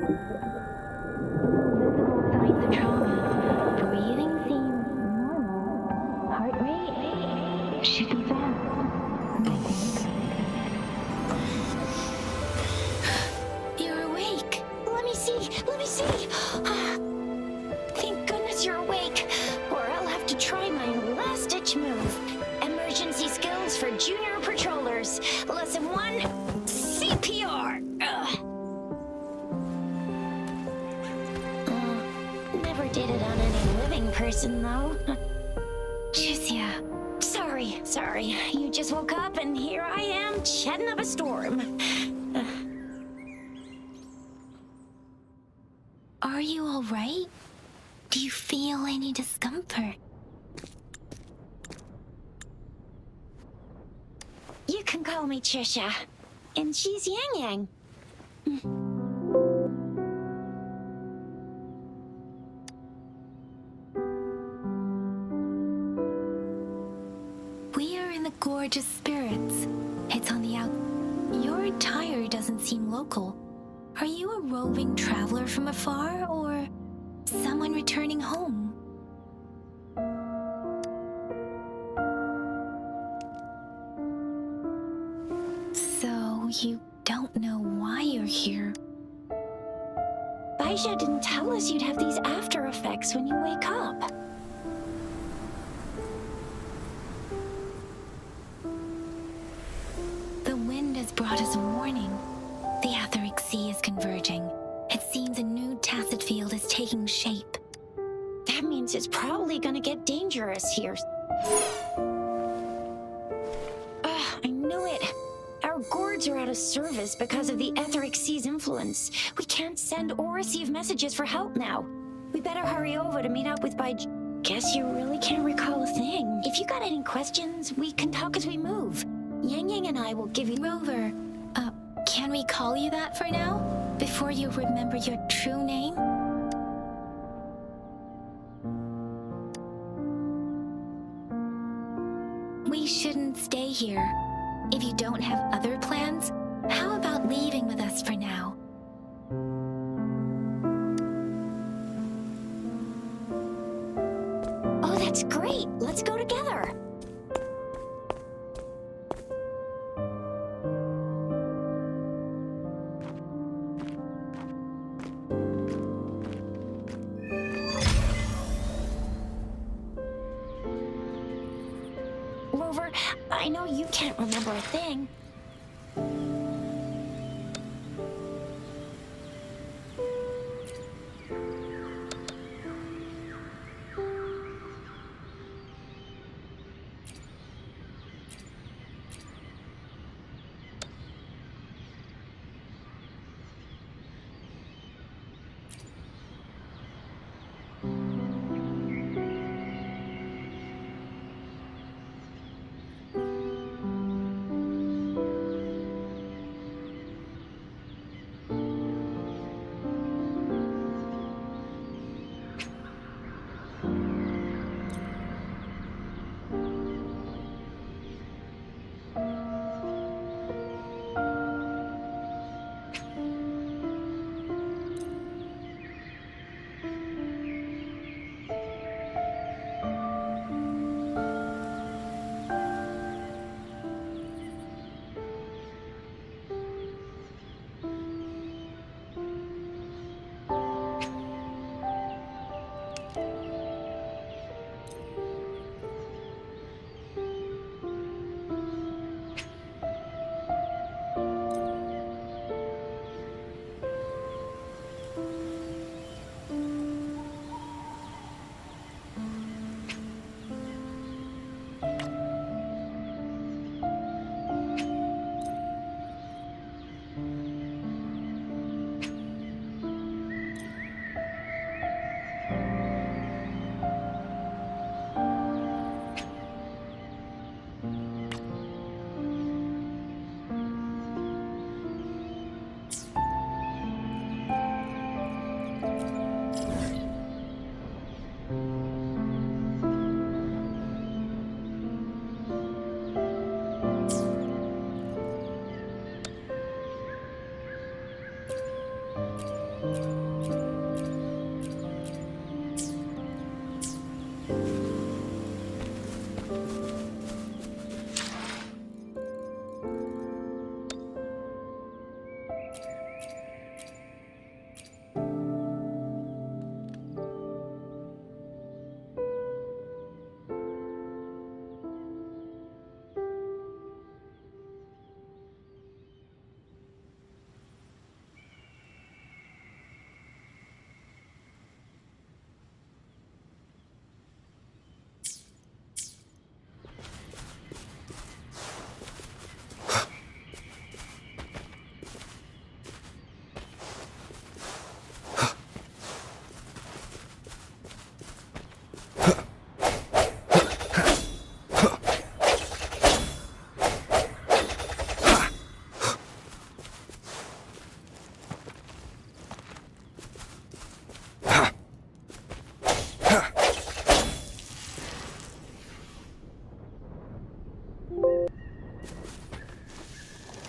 Visible signs of trauma. Breathing seems normal. Heart rate should be fast, I think. You're awake. Let me see. Let me see. Thank goodness you're awake, or I'll have to try my last-ditch move. Emergency skills for junior patrollers. Lesson 1, CPR. Never did it on any living person, though. Juicia. Sorry. You just woke up, and here I am, chatting up a storm. Are you all right? Do you feel any discomfort? You can call me Trisha, and she's Yang Yang. We are in the gorgeous spirits. It's on the out. Your attire doesn't seem local. Are you a roving traveler from afar, or someone returning home? So, you don't know why you're here? Baisha didn't tell us you'd have these after effects when you wake up. The wind has brought us a warning. The Etheric Sea is converging. It seems a new tacit field is taking shape. That means it's probably gonna get dangerous here. I knew it. Our gourds are out of service because of the Etheric Sea's influence. We can't send or receive messages for help now. We better hurry over to meet up with Guess you really can't recall a thing. If you got any questions, we can talk as we move. Yang Yang and I will give you... Rover, can we call you that for now? Before you remember your true name? We shouldn't stay here. If you don't have other plans, how about leaving with us for now? Oh, that's great. Let's go together. Rover, I know you can't remember a thing.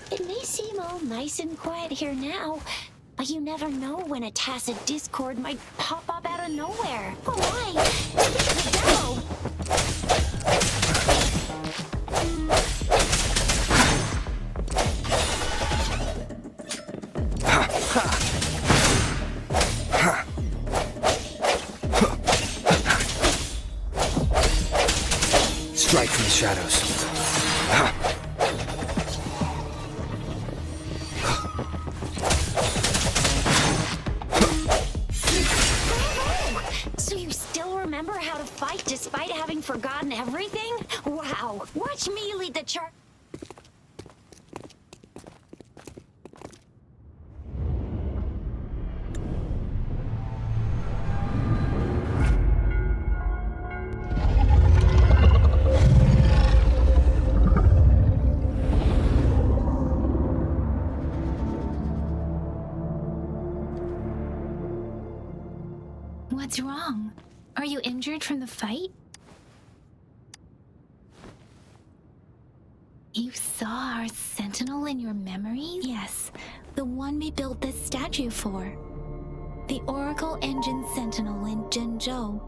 It may seem all nice and quiet here now, but you never know when a tacit discord might pop up out of nowhere. Oh my! Speak of the devil! Strike from the shadows. So you still remember how to fight despite having forgotten everything? Wow! Watch me lead the charge. What's wrong? Are you injured from the fight? You saw our sentinel in your memories? Yes, the one we built this statue for. The Oracle Engine Sentinel in Zhenzhou.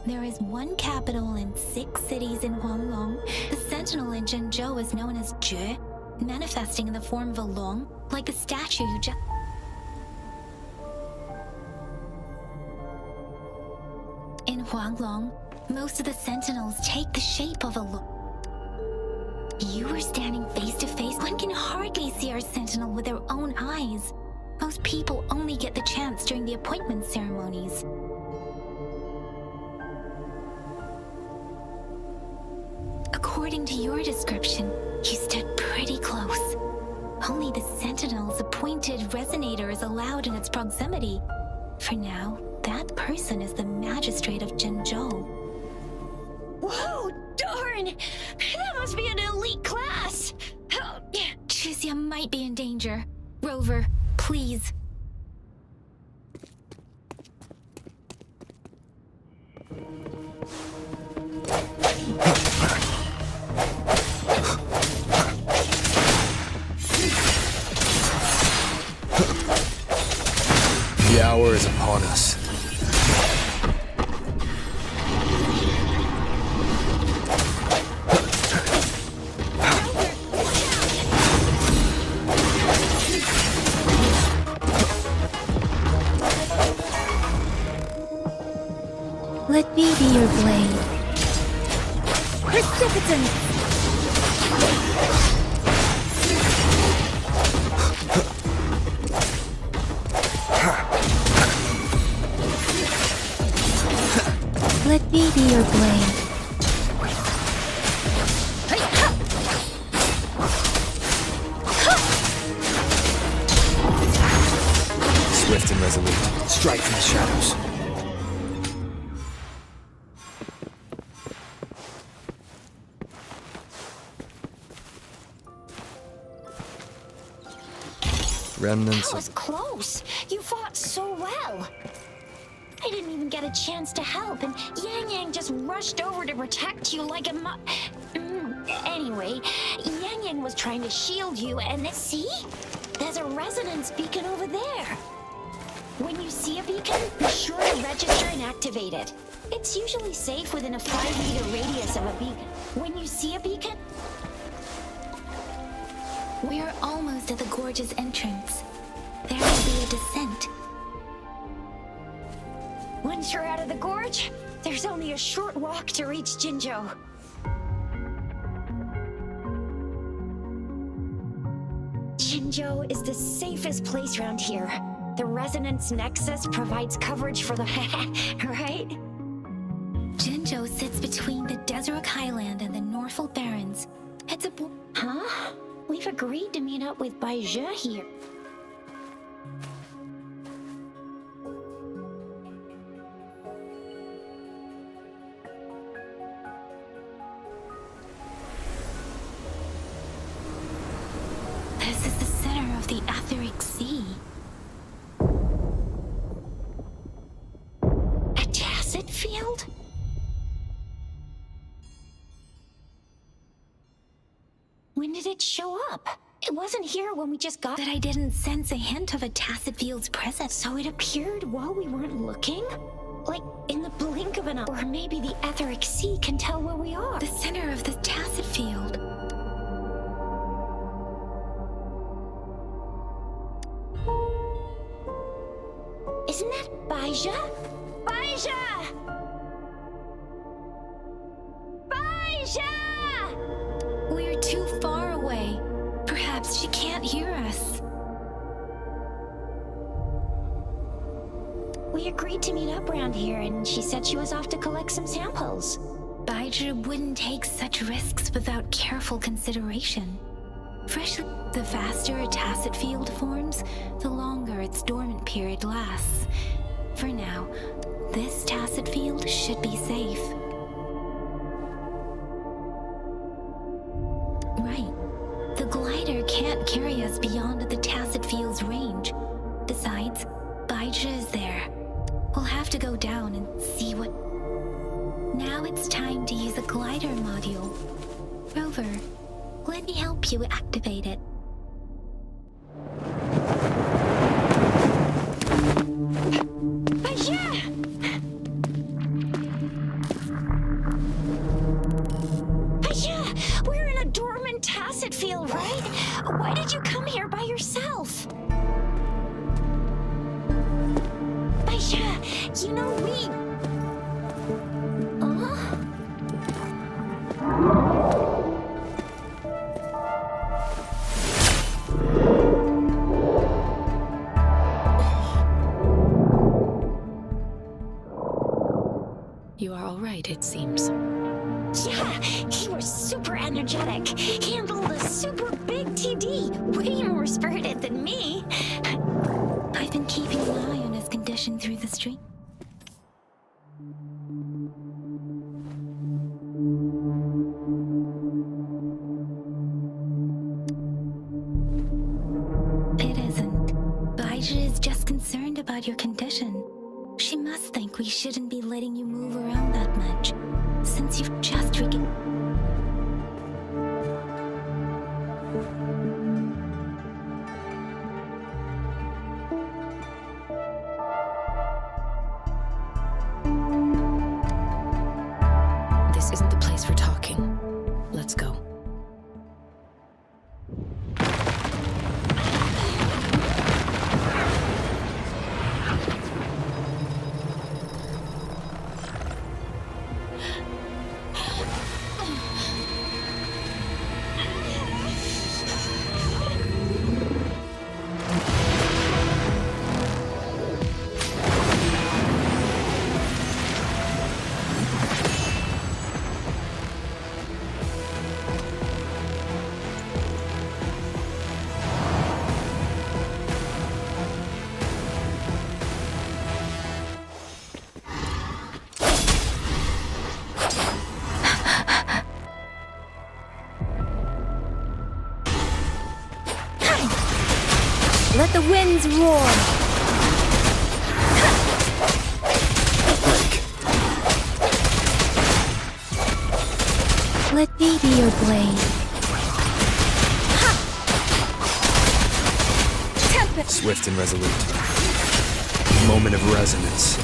There is one capital and 6 cities in Huanglong. The sentinel in Zhenzhou is known as Jue, manifesting in the form of a long, like the statue you just... In Huanglong, most of the sentinels take the shape of a You were standing face to face. One can hardly see our sentinel with their own eyes. Most people only get the chance during the appointment ceremonies. According to your description, you stood pretty close. Only the sentinel's appointed resonator is allowed in its proximity. For now, that person is the magistrate of Zhenzhou. Whoa, darn! That must be an elite class! Chizia might be in danger. Rover, please. The hour is upon us. Let me be your blade. Precipitance! Let me be your blade. Swift and resolute. Strike from the shadows. Remnants That of... was close. You fought so well. I didn't even get a chance to help, and Yang Yang just rushed over to protect you like a Anyway, Yang Yang was trying to shield you, and see? There's a resonance beacon over there. When you see a beacon, be sure to register and activate it. It's usually safe within a 5-meter radius of a beacon. When you see a beacon... We're almost at the gorge's entrance. There will be a descent. Once you're out of the gorge, there's only a short walk to reach Jinzhou. Jinzhou is the safest place around here. The Resonance Nexus provides coverage for the... right? Jinzhou sits between the Desert Highland and the Norfolk Barrens. It's a... Huh? We've agreed to meet up with Baizhe here. This is the center of the Etheric Sea. A tacit field? When did it show up? It wasn't here when we just got... But I didn't sense a hint of a tacit field's presence. So it appeared while we weren't looking? Like, in the blink of an eye. Or maybe the Etheric Sea can tell where we are. The center of the tacit field. Isn't that Baizhe? Baizhe! Baizhe! We're too far away. Perhaps she can't hear us. We agreed to meet up around here, and she said she was off to collect some samples. Baizhe wouldn't take such risks without careful consideration. The faster a tacit field forms, the longer its dormant period lasts. For now, this tacit field should be safe. Right. The glider can't carry us beyond the tacit field's range. Besides, Baizhe is there. We'll have to go down and see what... Now it's time to use the glider module. Rover, let me help you activate it. We're in a dormant tacit field, right? Why did you come here by yourself? Baizhe, you know we... You are all right, it seems. Yeah, he was super energetic. Handled a super big TD. Way more spirited than me. I've been keeping an eye on his condition through the stream. It isn't. Baizhe is just concerned about your condition. She must think we shouldn't be letting you move around that much, since you've just regained... This isn't the place for talking. Let's go. Let the winds roar! Break. Let me be your blade. Swift and resolute. Moment of resonance.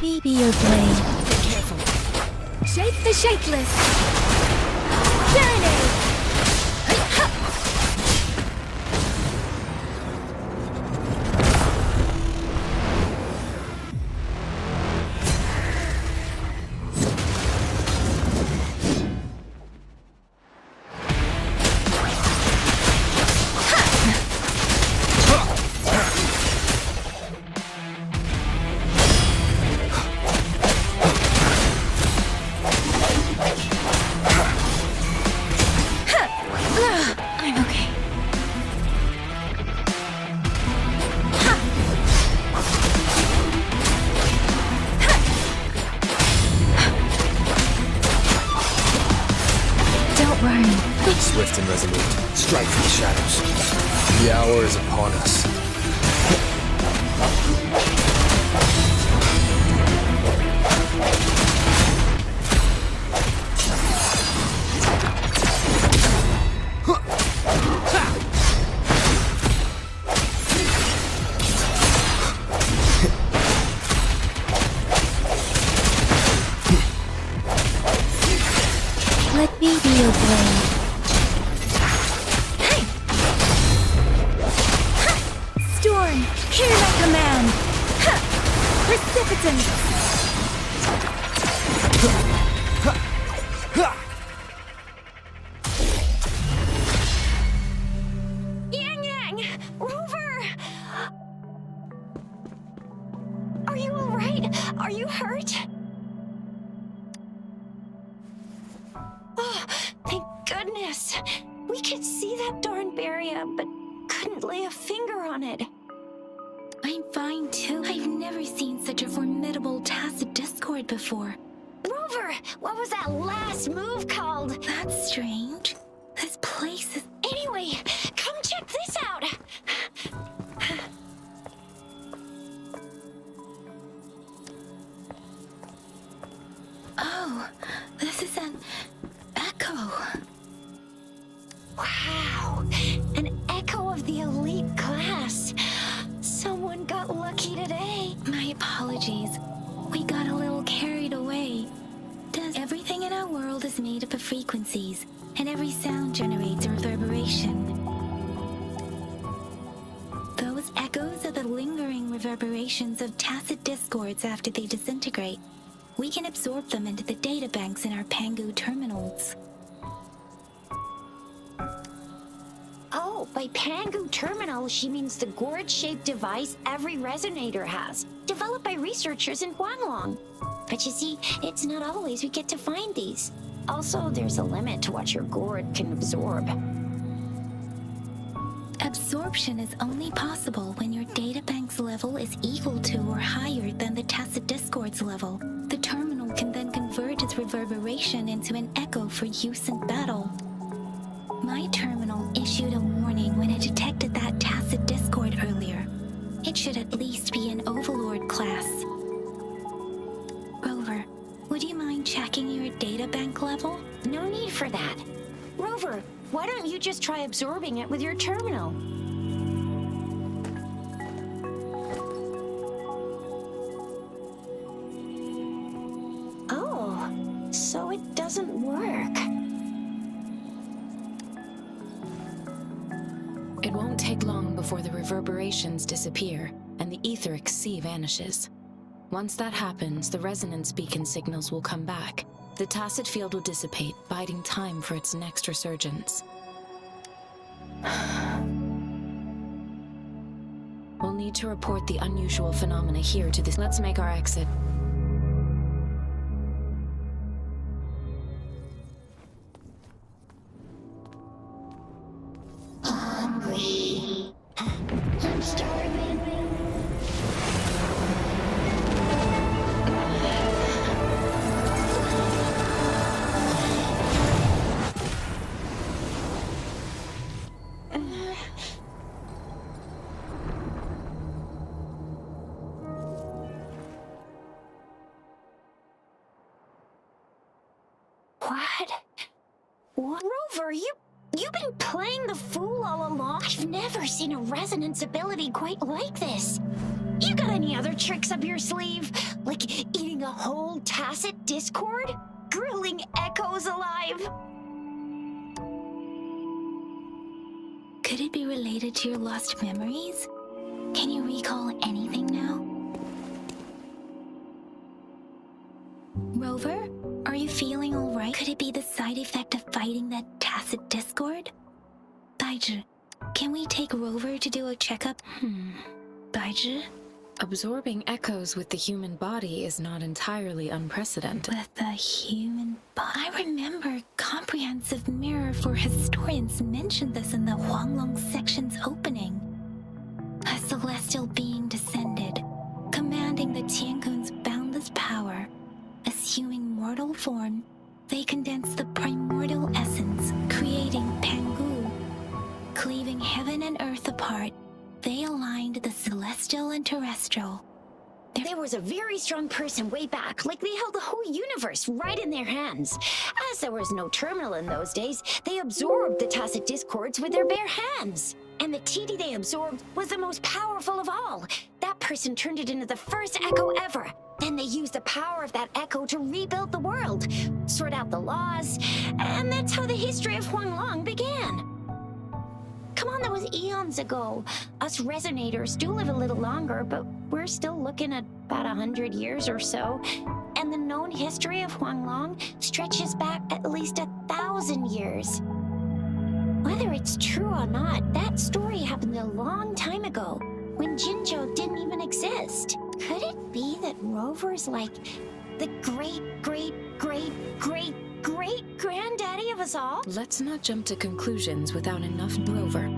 Me be your blade. Shape the shapeless. Serenade! I'm okay. Don't worry. Swift and resolute. Strike from the shadows. The hour is upon us. Let me be your blade. Storm, hear my command. Precipitant. Yang Yang! Rover! Are you alright? Are you hurt? Oh, thank goodness. We could see that darn barrier, but couldn't lay a finger on it. I'm fine too. I've never seen such a formidable tacit discord before. Rover, what was that last move called? That's strange. This place is... Anyway, come check this out. Oh, this is an echo. Wow, an echo of the elite class. Someone got lucky today. My apologies. We got a little carried away. Everything in our world is made up of frequencies, and every sound generates a reverberation. Those echoes are the lingering reverberations of tacit discords after they disintegrate. We can absorb them into the databanks in our Pangu terminals. Oh, by Pangu Terminal, she means the gourd-shaped device every resonator has, developed by researchers in Guanlong. But you see, it's not always we get to find these. Also, there's a limit to what your gourd can absorb. Absorption is only possible when your databank's level is equal to or higher than the tacit discord's level. The terminal can then convert its reverberation into an echo for use in battle. My terminal issued a warning when it detected that tacit discord earlier. It should at least be an Overlord class. Rover, would you mind checking your databank level? No need for that. Rover, why don't you just try absorbing it with your terminal? Oh, so it doesn't work. It won't take long before the reverberations disappear and the etheric sea vanishes. Once that happens, the resonance beacon signals will come back. The tacit field will dissipate, biding time for its next resurgence. We'll need to report the unusual phenomena here to this. Let's make our exit. Hungry. I'm starving. What? Rover, you've been playing the fool all along? I've never seen a resonance ability quite like this. You got any other tricks up your sleeve? Like eating a whole tacit discord? Grilling echoes alive? Could it be related to your lost memories? Can you recall anything now? Rover, are you feeling all right? Could it be the side effect of fighting that tacit discord? Baizhi, can we take Rover to do a checkup? Baizhi? Absorbing echoes with the human body is not entirely unprecedented. With the human body? I remember Comprehensive Mirror for Historians mentioned this in the Huanglong section's opening. A celestial being descended, commanding the Tiankun's boundless power. Assuming mortal form, they condensed the primordial essence, creating Pangu. Cleaving heaven and earth apart, they aligned the celestial and terrestrial. There was a very strong person way back, like they held the whole universe right in their hands. As there was no terminal in those days, they absorbed the tacit discords with their bare hands. And the TD they absorbed was the most powerful of all. That person turned it into the first echo ever. Then they used the power of that echo to rebuild the world, sort out the laws, and that's how the history of Huanglong began. Come on, that was eons ago. Us resonators do live a little longer, but we're still looking at about 100 years or so. And the known history of Huanglong stretches back at least 1,000 years. Whether it's true or not, that story happened a long time ago, when Jinzhou didn't even exist. Could it be that Rover's like the great-great-great-great-great-granddaddy of us all? Let's not jump to conclusions without enough Rover.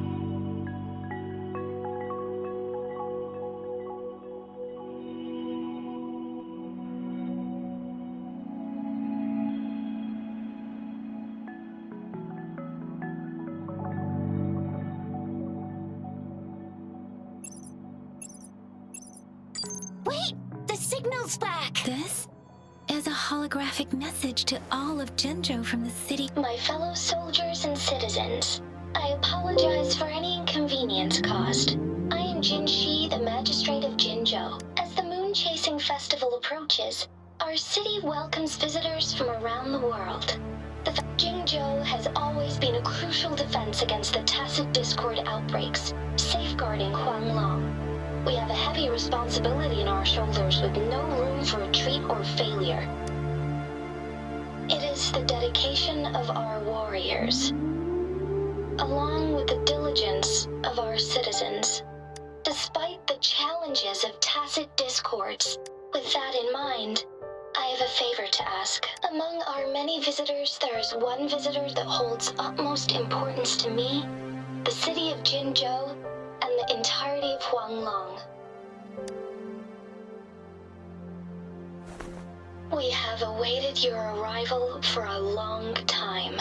Wait! The signal's back! This is a holographic message to all of Zhenzhou from the city. My fellow soldiers and citizens, I apologize for any inconvenience caused. I am Jin Shi, the magistrate of Jinzhou. As the Moon Chasing Festival approaches, our city welcomes visitors from around the world. Jinzhou has always been a crucial defense against the tacit discord outbreaks, safeguarding Huanglong. We have a heavy responsibility in our shoulders with no room for retreat or failure. It is the dedication of our warriors, along with the diligence of our citizens. Despite the challenges of tacit discords, with that in mind, I have a favor to ask. Among our many visitors, there is one visitor that holds utmost importance to me, the city of Jinzhou, and the entirety of Huanglong. We have awaited your arrival for a long time.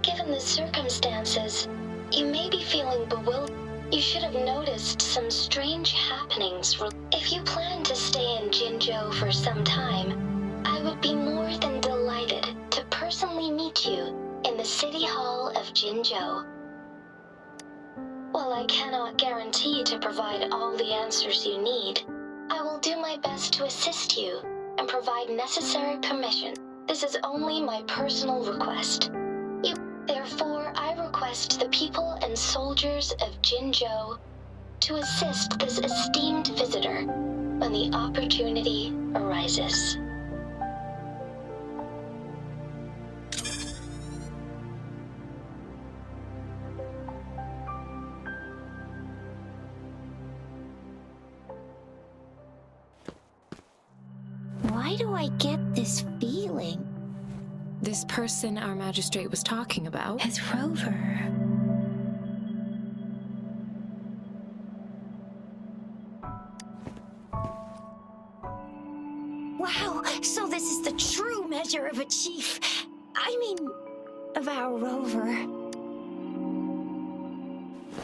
Given the circumstances, you may be feeling bewildered. You should have noticed some strange happenings. If you plan to stay in Jinzhou for some time, I would be more than delighted to personally meet you in the City Hall of Jinzhou. While I cannot guarantee to provide all the answers you need, I will do my best to assist you and provide necessary permission. This is only my personal request. Therefore, I request the people and soldiers of Jinzhou to assist this esteemed visitor when the opportunity arises. Why do I get this feeling? This person our magistrate was talking about? Is Rover. Wow, so this is the true measure of a chief. I mean, of our Rover.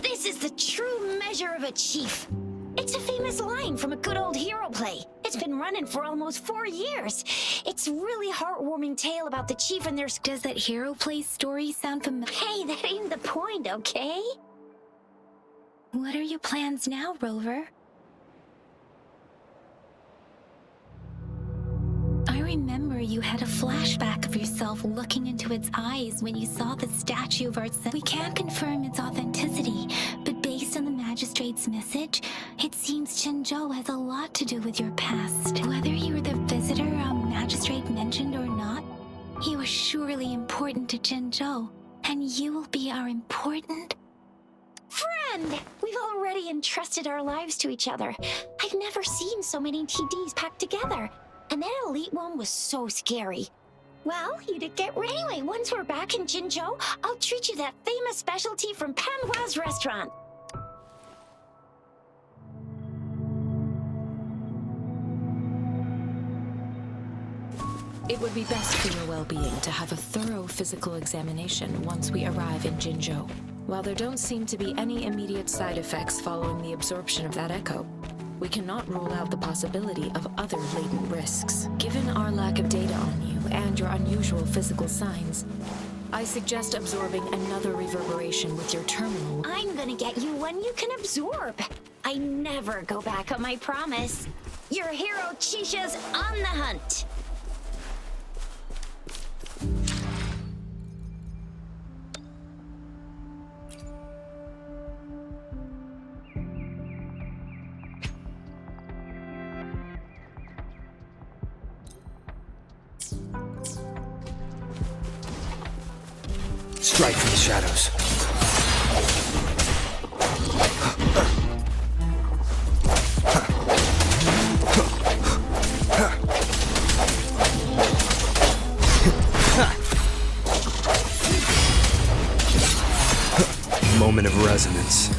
This is the true measure of a chief. It's a famous line from a good old hero play. It's been running for almost 4 years. It's a really heartwarming tale about the chief and their... Does that hero play story sound familiar? Hey, that ain't the point, okay? What are your plans now, Rover? I remember you had a flashback of yourself looking into its eyes when you saw the statue of our son. We can't confirm its authenticity, but based on the magistrate's message, it seems Jinzhou has a lot to do with your past. Whether you were the visitor our magistrate mentioned or not, you are surely important to Jinzhou, and you will be our important... Friend! We've already entrusted our lives to each other. I've never seen so many TDs packed together. And that elite one was so scary. Well, you did get ready. Anyway, once we're back in Jinzhou, I'll treat you that famous specialty from Panhua's restaurant. It would be best for your well-being to have a thorough physical examination once we arrive in Jinzhou. While there don't seem to be any immediate side effects following the absorption of that echo, we cannot rule out the possibility of other latent risks. Given our lack of data on you and your unusual physical signs, I suggest absorbing another reverberation with your terminal. I'm gonna get you one you can absorb. I never go back on my promise. Your hero Chisha's on the hunt. Strike from the shadows. Moment of resonance.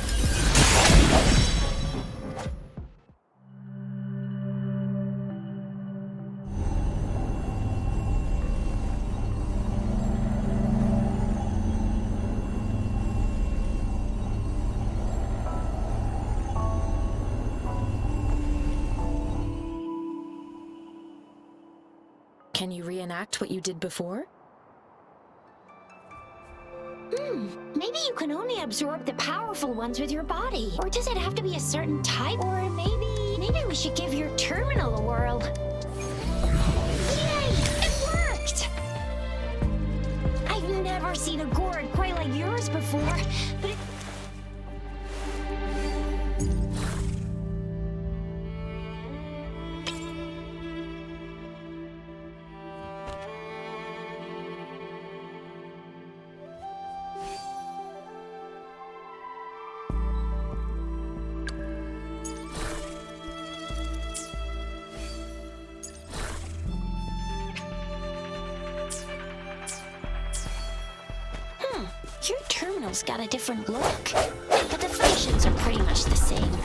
Can you reenact what you did before? Maybe you can only absorb the powerful ones with your body. Or does it have to be a certain type? Or maybe we should give your terminal a whirl. Yay! It worked! I've never seen a gourd quite like yours before, but it... Your terminal's got a different look, but the functions are pretty much the same.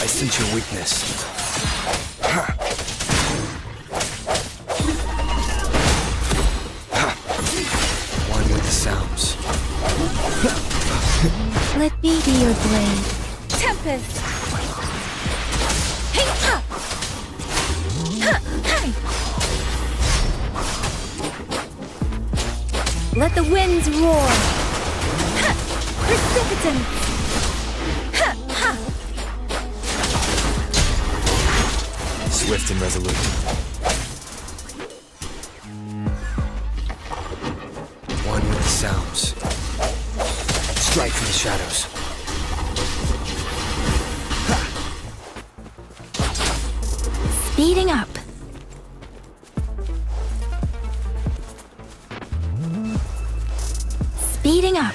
Sense your weakness. One with the sounds. Let me be your blade. Tempest! Hey, ha! Ha! Hey! Let the winds roar! Ha! Precipitant! Ha! Ha! Swift and resolute. One with the sounds. Strike from the shadows. Speeding up. Speeding up.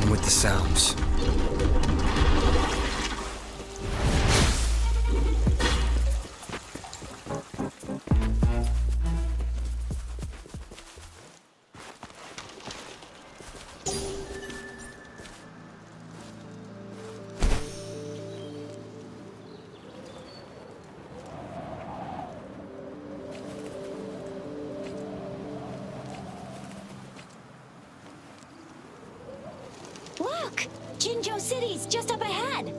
One with the sounds. Look! Jinzhou City's just up ahead!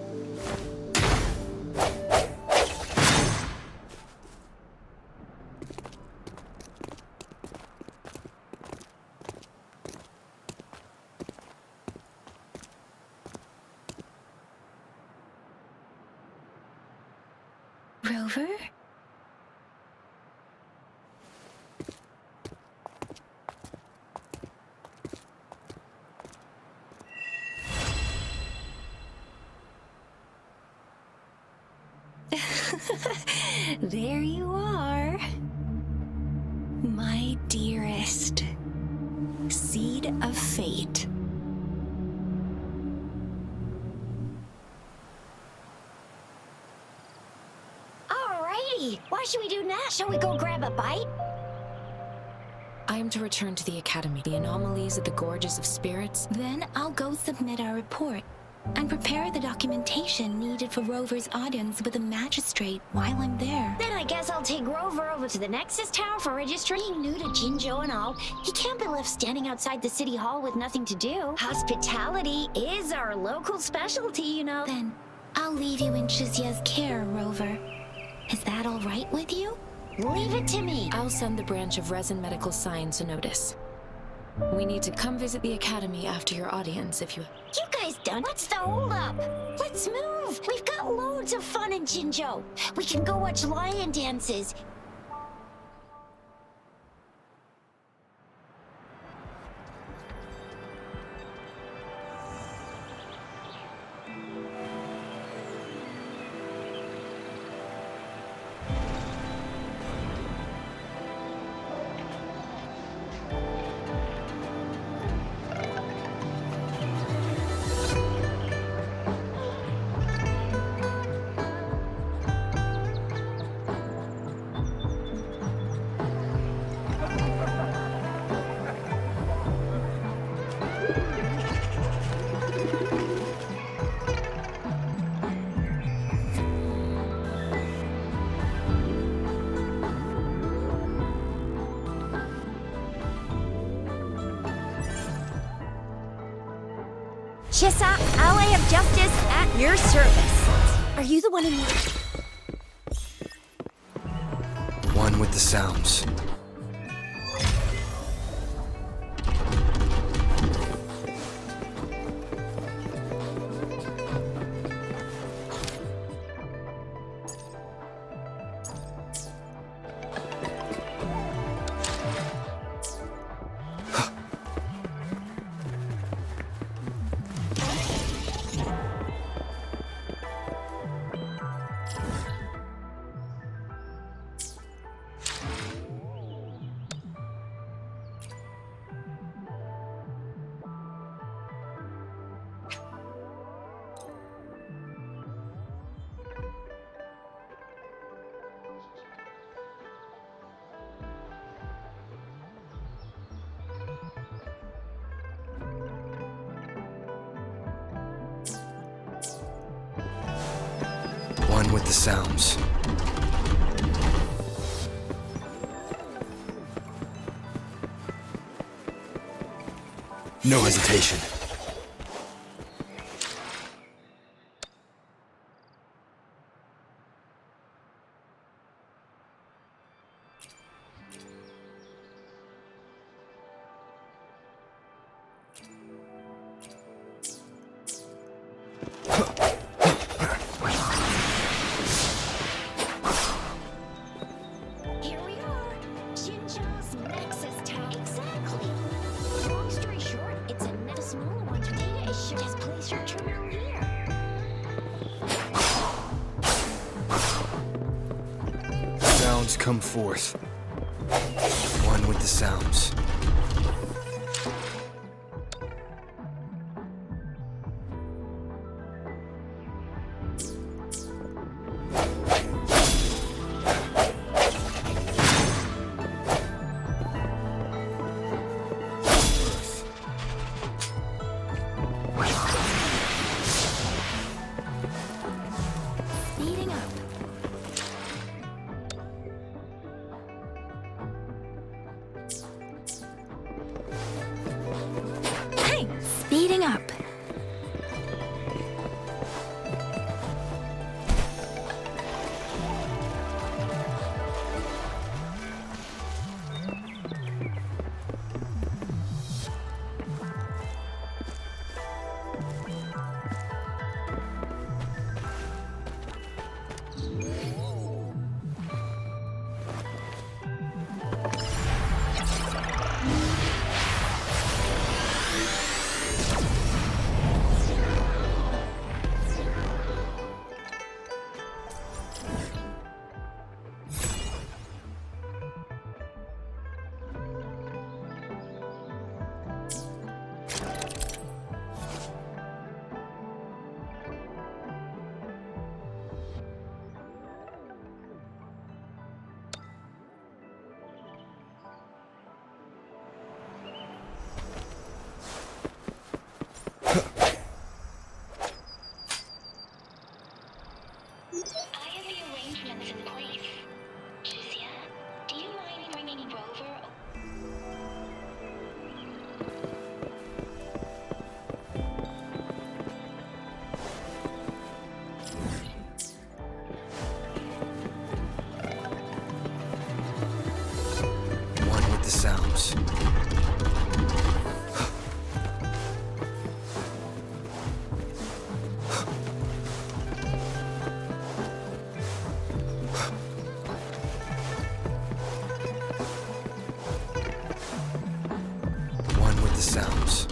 Rover? There you are. My dearest. Seed of fate. Alrighty! What should we do now? Shall we go grab a bite? I am to return to the Academy. The anomalies at the Gorges of Spirits. Then I'll go submit our report and prepare the documentation needed for Rover's audience with the magistrate while I'm there. Then I guess I'll take Rover over to the Nexus Tower for registry. Being new to Jinzhou and all, he can't be left standing outside the city hall with nothing to do. Hospitality is our local specialty, you know. Then I'll leave you in Shizia's care, Rover. Is that all right with you? Leave it to me. I'll send the branch of Resin Medical Science a notice. We need to come visit the Academy after your audience if you... You guys done? What's the holdup? Let's move. We've got loads of fun in Jinzhou. We can go watch lion dances. Chissa, ally of justice, at your service. Are you the one in the... One with the sounds. One with the sounds. No hesitation. Here we are. Jinzhou's Nexus Tower. Exactly. Long story short, it's a smaller one. Data is should has placed your terminal here. Sounds come forth. One with the sounds. Coming up. I have the arrangements in place. Jizia, do you mind bringing Rover? One with the sounds. One with the sounds.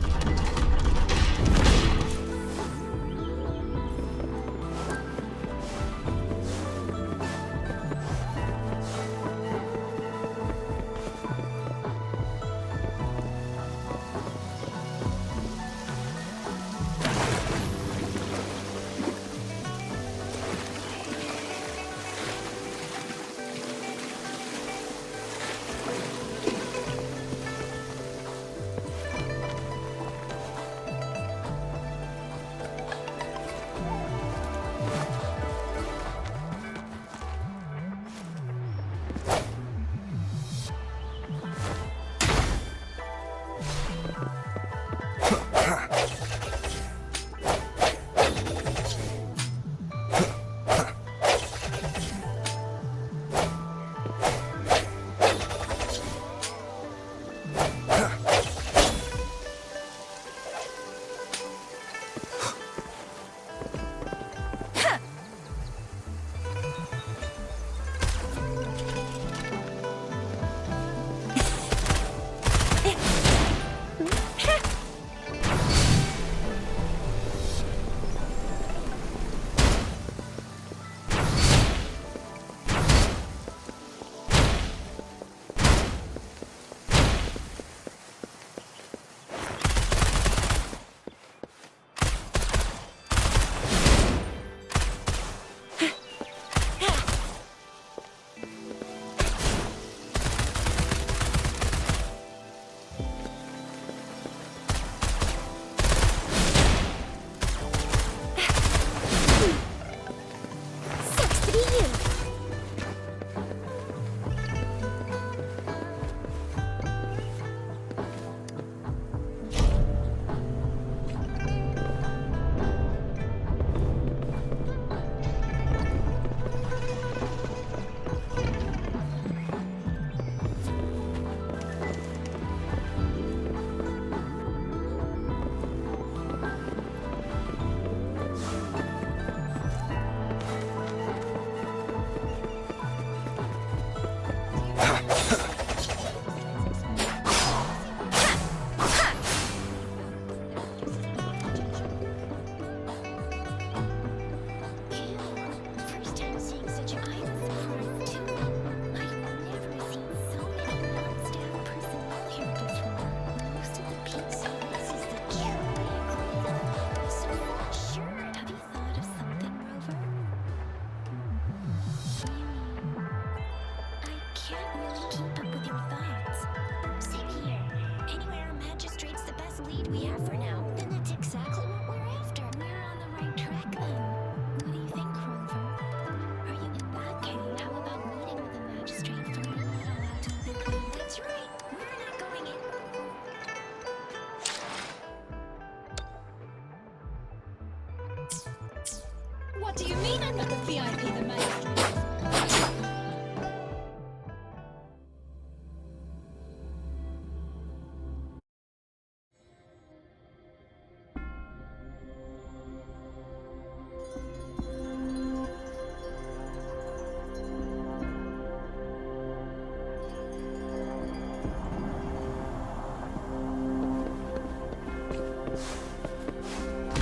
Do you mean I'm not the VIP the most?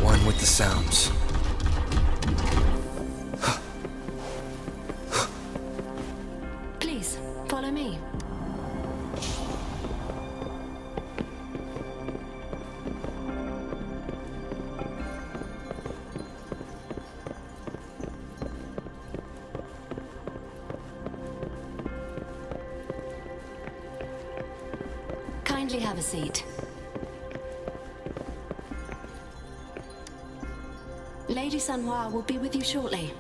One with the sounds. Please, follow me. Kindly have a seat. Lady Sanhua will be with you shortly.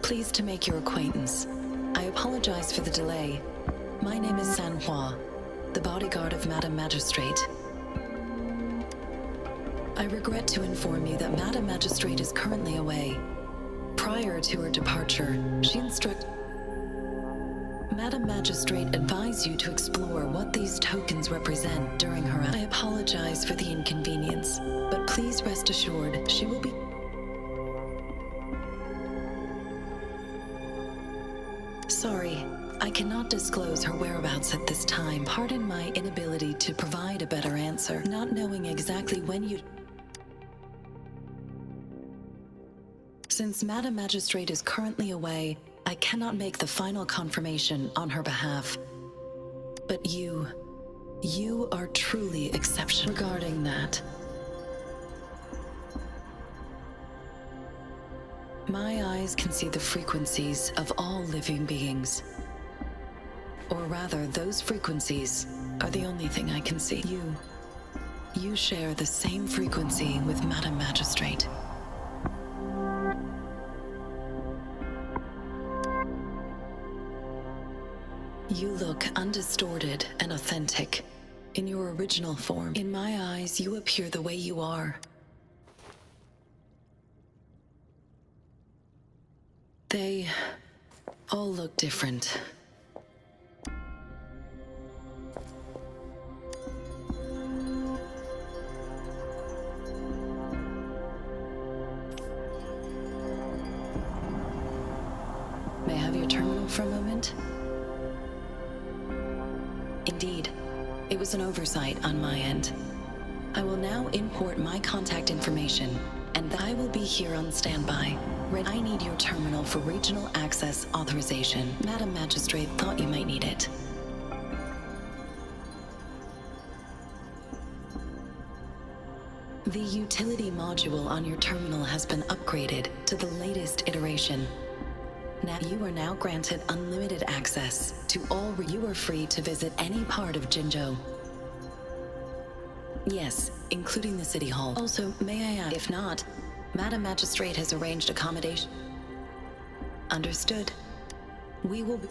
Pleased to make your acquaintance. I apologize for the delay. My name is Sanhua, the bodyguard of Madame Magistrate. I regret to inform you that Madame Magistrate is currently away. Prior to her departure, she instructed Madame Magistrate advised you to explore what these tokens represent during her. I apologize for the inconvenience, but please rest assured she will be. Sorry, I cannot disclose her whereabouts at this time. Pardon my inability to provide a better answer, not knowing exactly when you. Since Madame Magistrate is currently away, I cannot make the final confirmation on her behalf. But you are truly exceptional regarding that. My eyes can see the frequencies of all living beings. Or rather, those frequencies are the only thing I can see. You share the same frequency with Madame Magistrate. You look undistorted and authentic in your original form. In my eyes, you appear the way you are. They all look different. May I have your terminal for a moment? Indeed, it was an oversight on my end. I will now import my contact information, and I will be here on standby. I need your terminal for regional access authorization. Madam Magistrate thought you might need it. The utility module on your terminal has been upgraded to the latest iteration. Now you are now granted unlimited access to all. You are free to visit any part of Jinzhou. Yes, including the city hall. Also, may I add, if not, Madam Magistrate has arranged accommodation. Understood. We will be.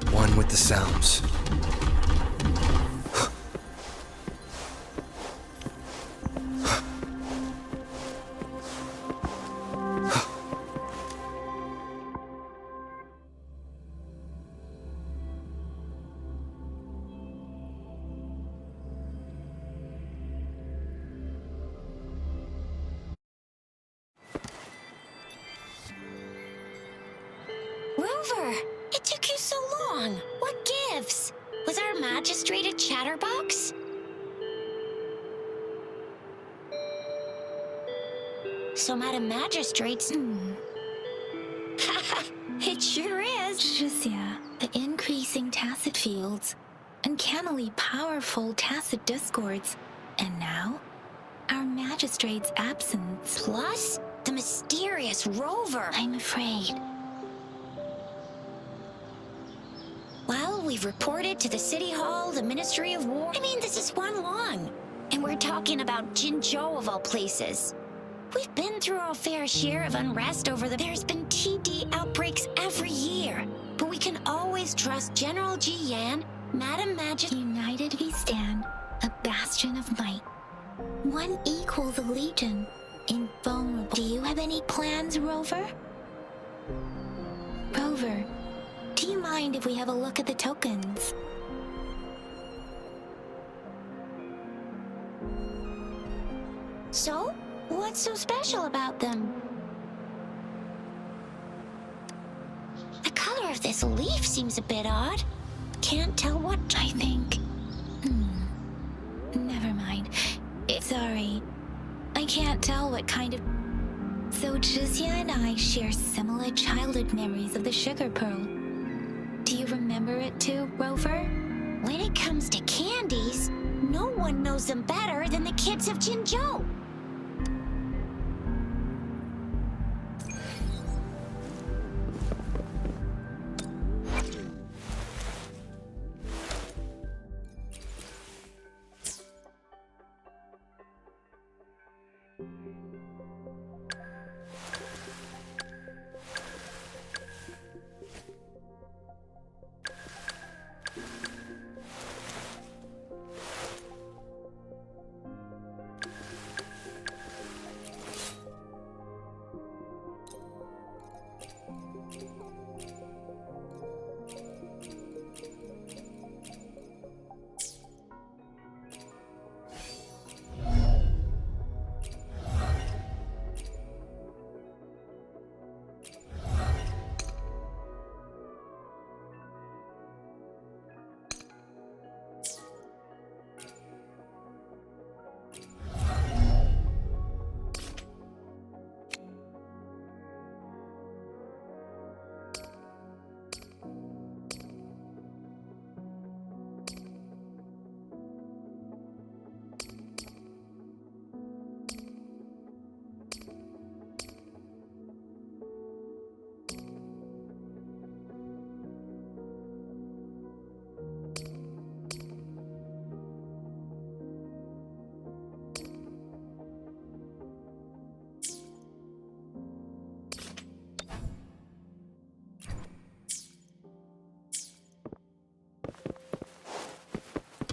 One with the sounds. Rover! It took you so long. What gives? Was our magistrate a chatterbox? So, Madam Magistrate's... It sure is. Jisia, the increasing tacit fields, uncannily powerful tacit discords, and now, our magistrate's absence. Plus, the mysterious Rover. I'm afraid. Well, we've reported to the City Hall, the Ministry of War. I mean, this is one long. And we're talking about Jinzhou of all places. We've been through our fair share of unrest over the... There's been TD outbreaks every year. But we can always trust General Ji Yan, Madam United we stand, a bastion of might. One equals a legion, invulnerable. Do you have any plans, Rover? Rover, do you mind if we have a look at the tokens? So, what's so special about them? The color of this leaf seems a bit odd. Can't tell what... I think... Never mind. Sorry. I can't tell what kind of... So Jisia and I share similar childhood memories of the sugar pearl. Do you remember it too, Rover? When it comes to candies, no one knows them better than the kids of Jinzhou.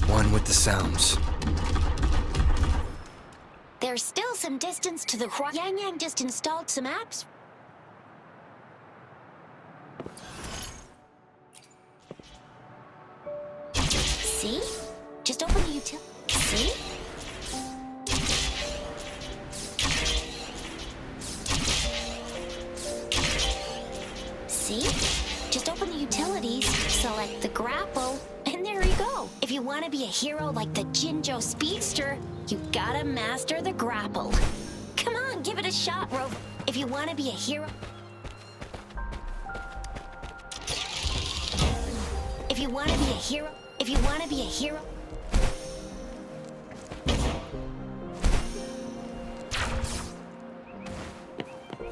One with the sounds. There's still some distance to the Yang Yang just installed some apps. See? Just open the utility. See? See? Just open the utilities, select the grapple, and there you go. If you want to be a hero like the Jinzhou Speedster, you gotta master the grapple. Come on, give it a shot, Rover. If you want to be a hero... If you want to be a hero... If you want to be a hero...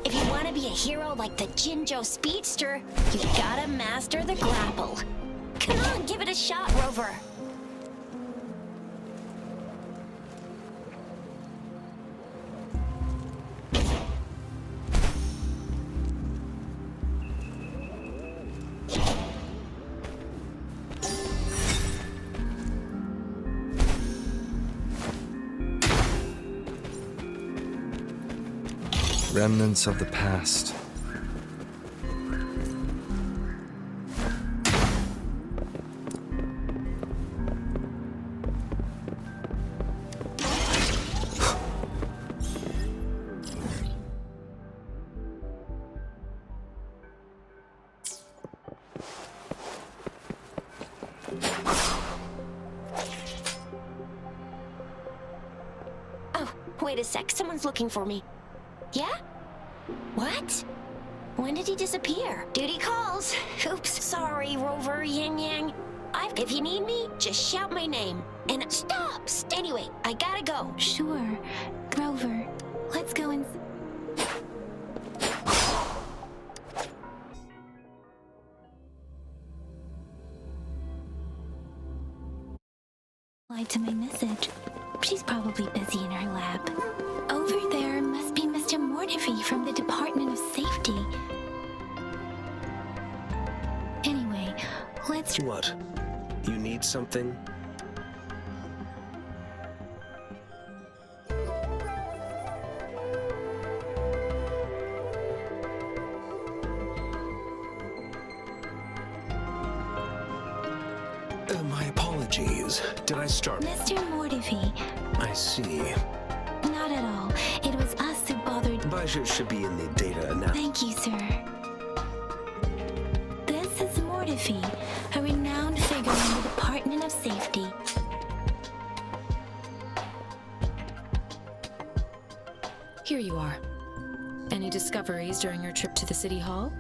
If you want to be a hero like the Jinzhou Speedster, you gotta master the grapple. Come on, give it a shot, Rover. Remnants of the past. Wait a sec, someone's looking for me. Yeah? What? When did he disappear? Duty calls. Oops, sorry, Rover, Yin Yang. If you need me, just shout my name. And stop! Anyway, I gotta go. Sure. Grover, let's go and... Replied to my message. She's probably busy in her lab. Over there must be Mr. Mortifi from the Department of Safety. Anyway, let's... What? You need something? My apologies. Did I start? Mr. Mortifi. I see. Not at all. It was us who bothered... Baja should be in the data now. Thank you, sir. This is Mortifi, a renowned figure in the Department of Safety. Here you are. Any discoveries during your trip to the City Hall?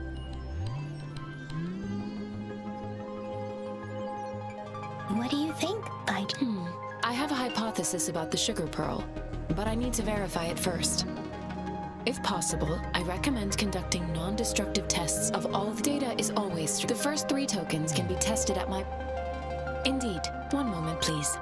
What do you think? I have a hypothesis about the sugar pearl, but I need to verify it first. If possible, I recommend conducting non-destructive tests of all the data is always true. The first 3 tokens can be tested at my... Indeed. One moment, please.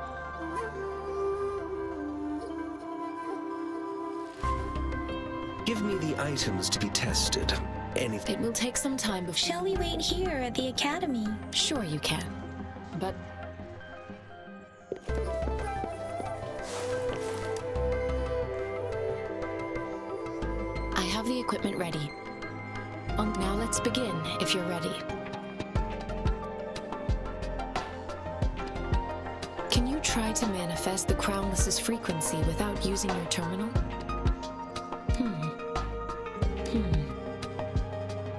Give me the items to be tested. Anything. It will take some time before... Shall we wait here at the Academy? Sure you can, but... I have the equipment ready. Now let's begin, if you're ready. Can you try to manifest the Crownless's frequency without using your terminal?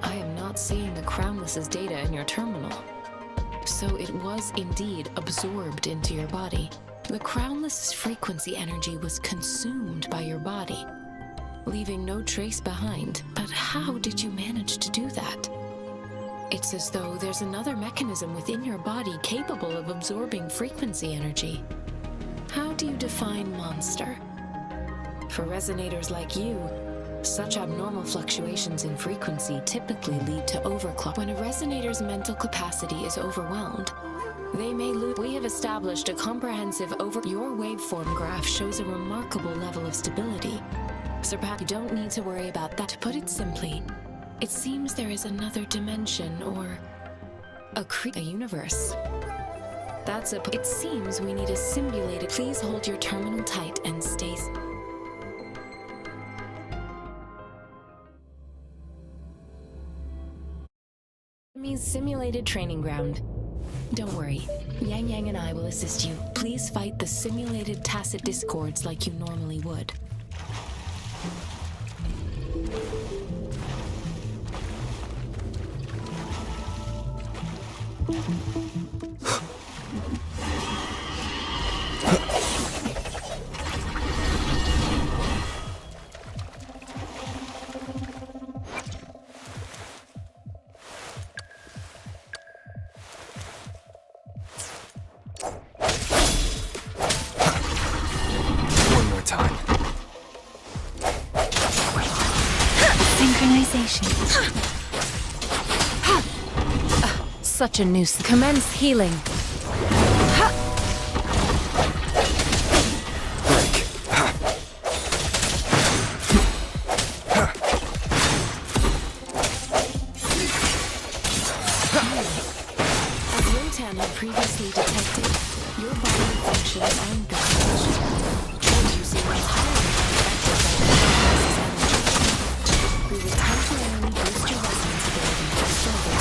I am not seeing the Crownless's data in your terminal. So it was indeed absorbed into your body. The Crownless's frequency energy was consumed by your body, leaving no trace behind. But how did you manage to do that? It's as though there's another mechanism within your body capable of absorbing frequency energy. How do you define monster? For resonators like you, such abnormal fluctuations in frequency typically lead to overclock. When a resonator's mental capacity is overwhelmed, they may lose. We have established a comprehensive Your waveform graph shows a remarkable level of stability. Sir Pat, you don't need to worry about that. To put it simply, it seems there is another dimension or a universe. It seems we need a simulated. Please hold your terminal tight and stay. Means simulated training ground. Don't worry, Yang Yang and I will assist you. Please fight the simulated tacit discords like you normally would. One more time. Synchronization. Such a nuisance. Commence healing. Break. As Lintan had previously detected, your body functions and guidance. You seem entirely unaffected by the process energy. We will temporarily boost your resonance ability for further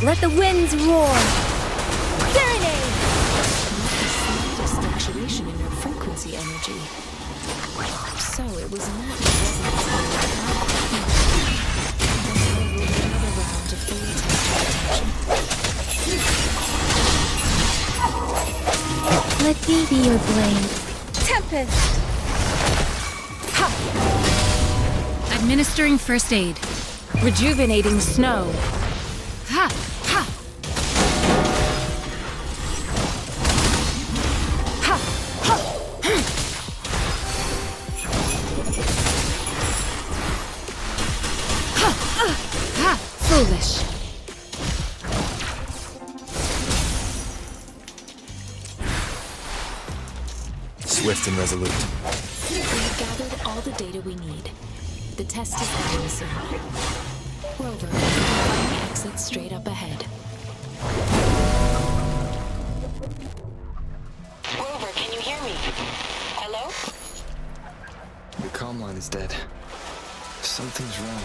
Let the winds roar! Serenade! slightest fluctuation in your frequency energy. So it was not your resonance ability Let me be your blade. Tempest! Administering first aid. Rejuvenating snow. Ha! Ha! Ha! Ha! Ha! Ha! Foolish. Swift and resolute. We have gathered all the data we need. The test is ending soon. Rover, you can find the exit straight up ahead. Rover, can you hear me? Hello? The comm line is dead. Something's wrong.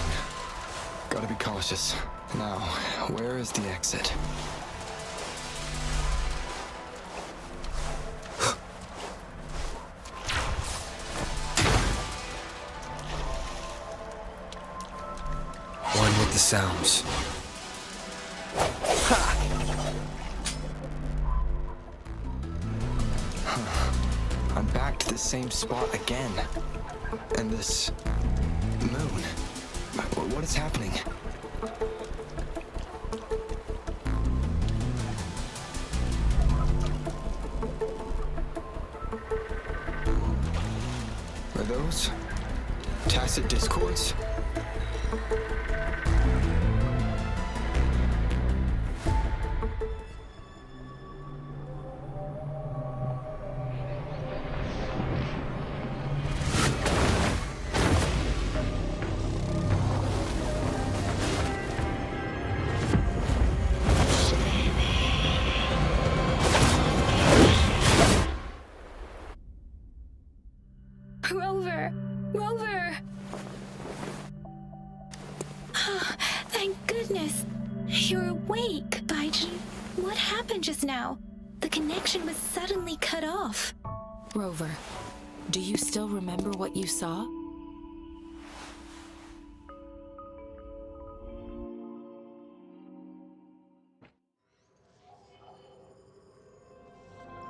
Gotta be cautious. Now, where is the exit? One with the sounds. I'm back to the same spot again. And this moon. What is happening? Are those tacit discords? Rover! Rover! Thank goodness! You're awake, Baiji. What happened just now? The connection was suddenly cut off. Rover, do you still remember what you saw?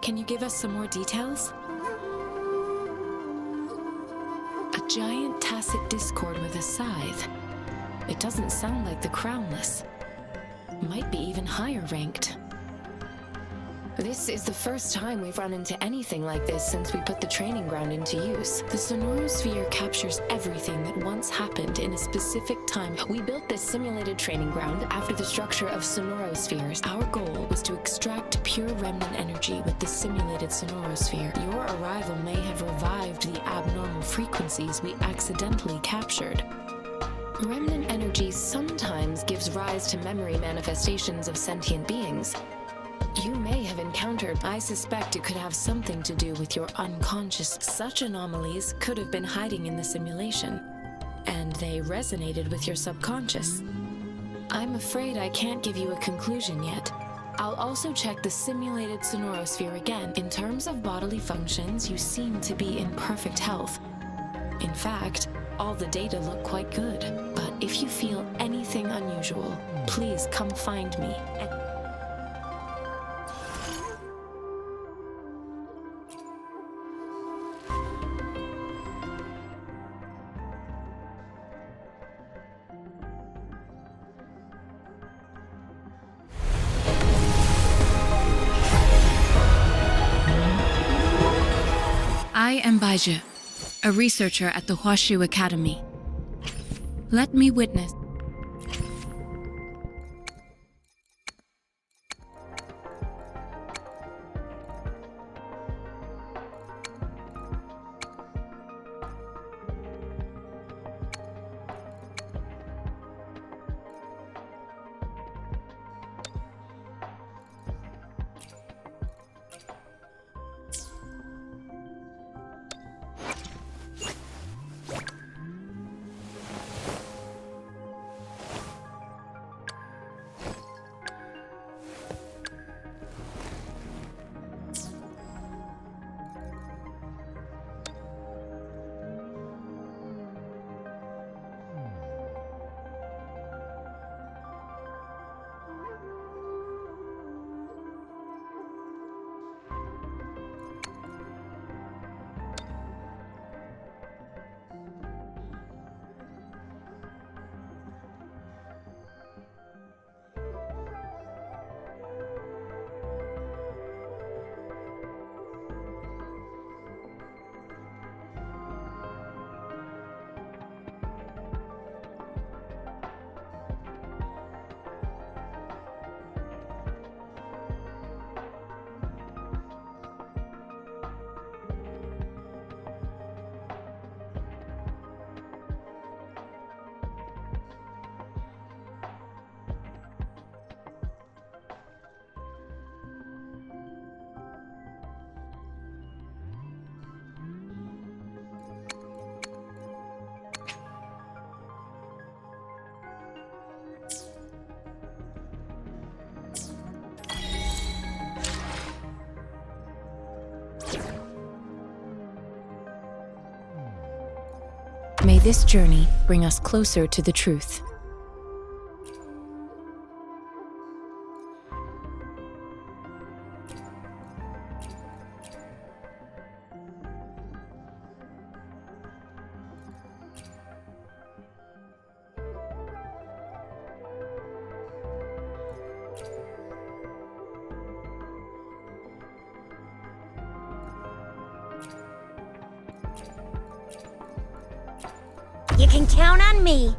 Can you give us some more details? A giant tacit discord with a scythe. It doesn't sound like the crownless. Might be even higher ranked. This is the first time we've run into anything like this since we put the training ground into use. The sonorosphere captures everything that once happened in a specific time. We built this simulated training ground after the structure of sonorospheres. Our goal was to extract pure remnant energy with the simulated sonorosphere. Your arrival may have revived the abnormal frequencies we accidentally captured. Remnant energy sometimes gives rise to memory manifestations of sentient beings. You may have encountered. I suspect it could have something to do with your unconscious. Such anomalies could have been hiding in the simulation, and they resonated with your subconscious. I'm afraid I can't give you a conclusion yet. I'll also check the simulated sonorosphere again. In terms of bodily functions, you seem to be in perfect health. In fact, all the data look quite good. But if you feel anything unusual, please come find me. I am Baija, a researcher at the Huashu Academy. Let me witness. May this journey bring us closer to the truth. You can count on me.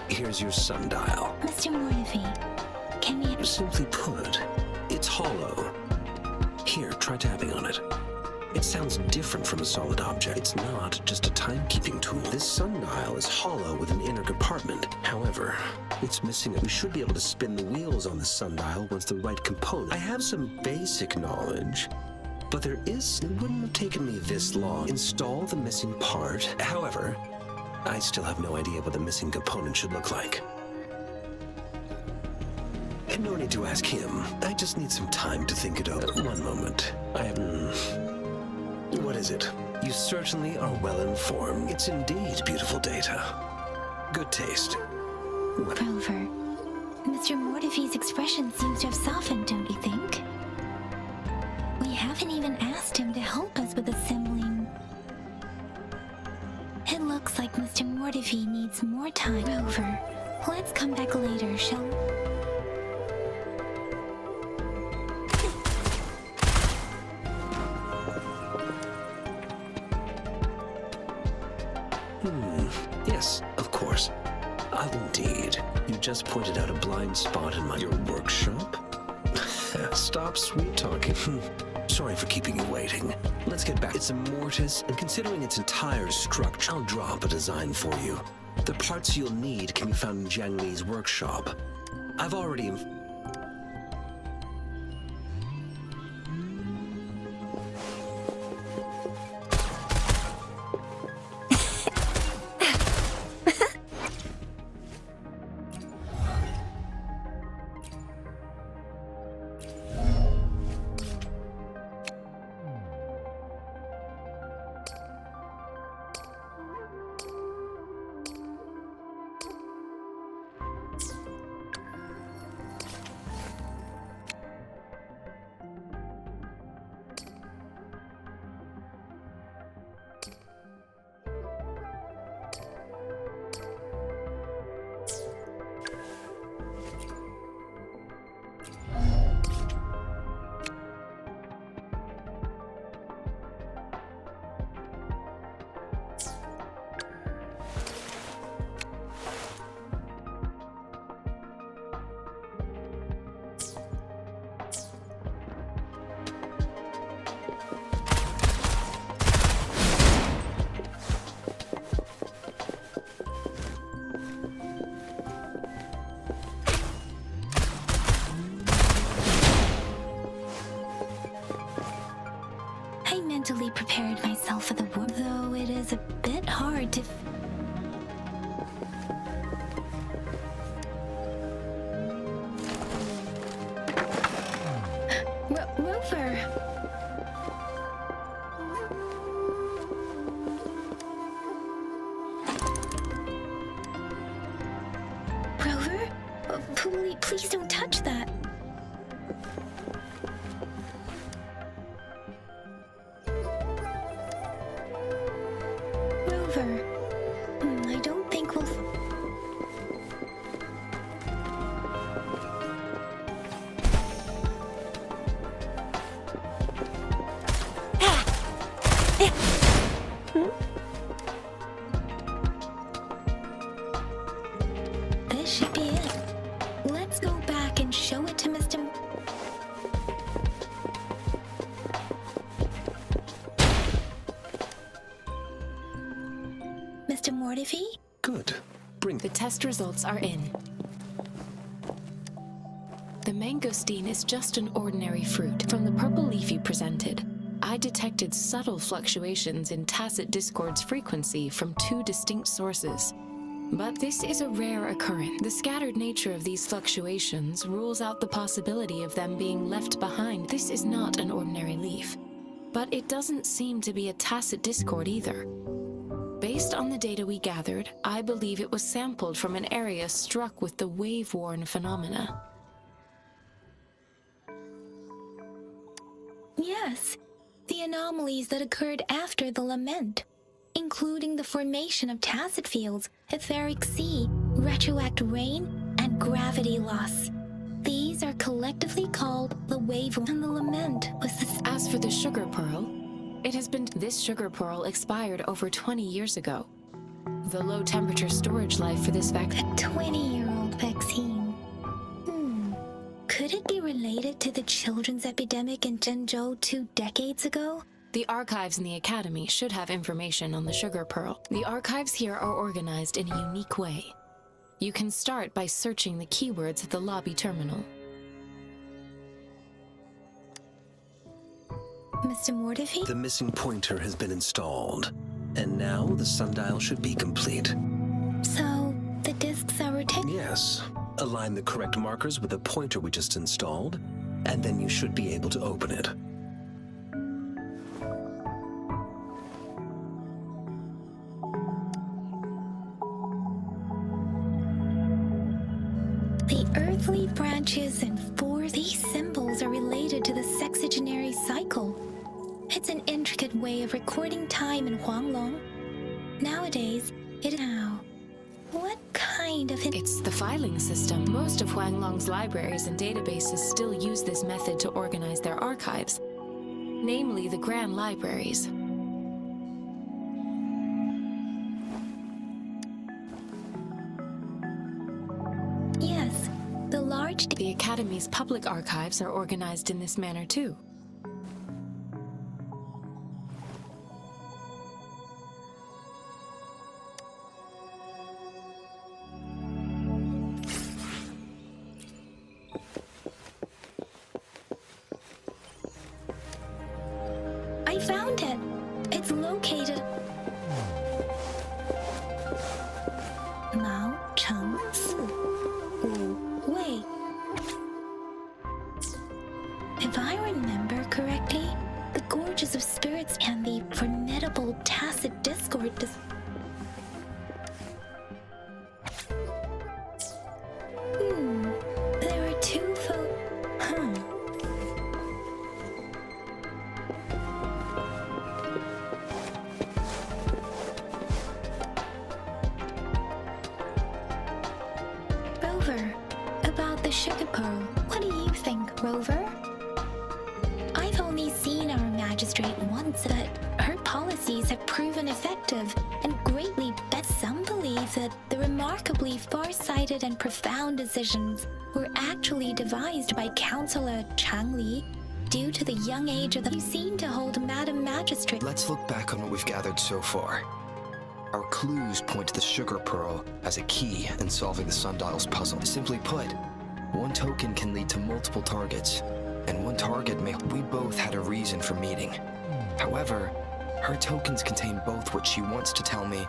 Here's your sundial. Mr. Mortifi, can we... Simply put, it's hollow. Here, try tapping on it. It sounds different from a solid object. It's not just a timekeeping tool. This sundial is hollow with an inner compartment. However, it's missing. We should be able to spin the wheels on the sundial once the right component. I have some basic knowledge, but it wouldn't have taken me this long. Install the missing part. However, I still have no idea what the missing component should look like. And no need to ask him. I just need some time to think it over. One moment. What is it? You certainly are well informed. It's indeed beautiful data. Good taste. Rover, Mr. Mortifi's expression seems to have softened, don't you think? We haven't even asked him to help us with assembling. It looks like Mr. Mortifi needs more time. Rover, let's come back later, shall we? Yes, of course. Indeed. You just pointed out a blind spot in your workshop? Stop sweet-talking. Sorry for keeping you waiting. Let's get back. It's a mortise, and considering its entire structure, I'll draw up a design for you. The parts you'll need can be found in Jiang Li's workshop. I've already... mentally prepared myself for the war, though it is a bit hard to... Rover! Rover? Please don't touch that. Rover, I don't think we'll... This should be it. Let's go back and show it to Mr. Mr. Mortifi? Good. Bring The test results are in. The mangosteen is just an ordinary fruit. From the purple leaf you presented, I detected subtle fluctuations in tacit discord's frequency from two distinct sources. But this is a rare occurrence. The scattered nature of these fluctuations rules out the possibility of them being left behind. This is not an ordinary leaf. But it doesn't seem to be a tacit discord either. Based on the data we gathered, I believe it was sampled from an area struck with the wave-worn phenomena. Yes, the anomalies that occurred after the lament, including the formation of tacit fields, etheric sea, retroact rain, and gravity loss. These are collectively called the wave, and the lament was the... As for the sugar pearl, this sugar pearl expired over 20 years ago. The low temperature storage life for this vaccine... A 20-year-old vaccine. Could it be related to the children's epidemic in Zhengzhou 2 decades ago? The archives in the Academy should have information on the sugar pearl. The archives here are organized in a unique way. You can start by searching the keywords at the lobby terminal. Mr. Mortifi? The missing pointer has been installed, and now the sundial should be complete. So, the discs are rotating? Yes. Align the correct markers with the pointer we just installed, and then you should be able to open it. The earthly branches and four, these symbols are related to the sexagenary cycle. It's an intricate way of recording time in Huanglong. Nowadays, it now. What kind of... It's the filing system. Most of Huanglong's libraries and databases still use this method to organize their archives, namely the Grand Libraries. Yes, the large... The Academy's public archives are organized in this manner too. I found it. It's located... Mao Cheng Si Wu Wei. If I remember correctly, the Gorges of Spirits and the formidable tacit discord there are two Rover, about the sugar pearl, what do you think, Rover? I've only seen our magistrate once, but her policies have proven effective and greatly bet some believe that the remarkably far-sighted and profound decisions were actually devised by Councillor Chang Li due to the young age of the... You seem to hold Madam Magistrate... Let's look back on what we've gathered so far. Our clues point to the sugar pearl as a key in solving the sundial's puzzle. Simply put, one token can lead to multiple targets, and one target may... We both had a reason for meeting. However, her tokens contain both what she wants to tell me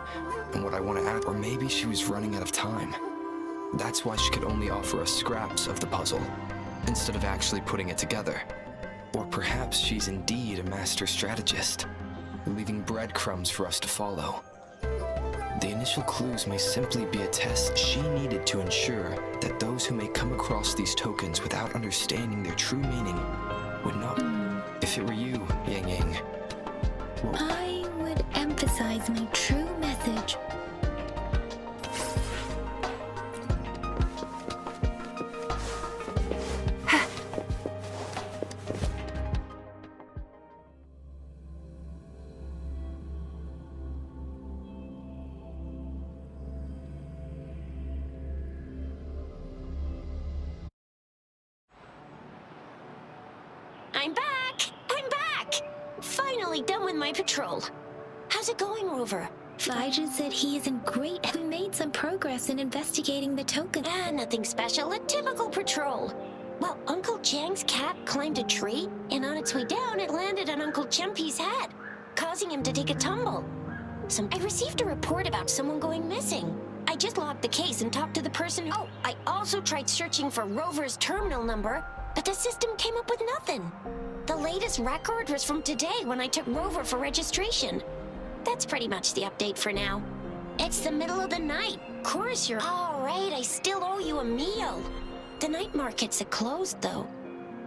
and what I want to add, or maybe she was running out of time. That's why she could only offer us scraps of the puzzle, instead of actually putting it together. Or perhaps she's indeed a master strategist, leaving breadcrumbs for us to follow. The initial clues may simply be a test she needed to ensure that those who may come across these tokens without understanding their true meaning would not. If it were you, Yang Yang, I would emphasize my true message. I'm back! I'm back! Finally done with my patrol. How's it going, Rover? Elijah said he isn't great. We made some progress in investigating the token. Nothing special. A typical patrol. Well, Uncle Chang's cat climbed a tree, and on its way down, it landed on Uncle Chempi's head, causing him to take a tumble. I received a report about someone going missing. I just logged the case and talked to the person. Oh, I also tried searching for Rover's terminal number, but the system came up with nothing. The latest record was from today when I took Rover for registration. That's pretty much the update for now. It's the middle of the night. Of course you're... All right, I still owe you a meal. The night markets are closed, though.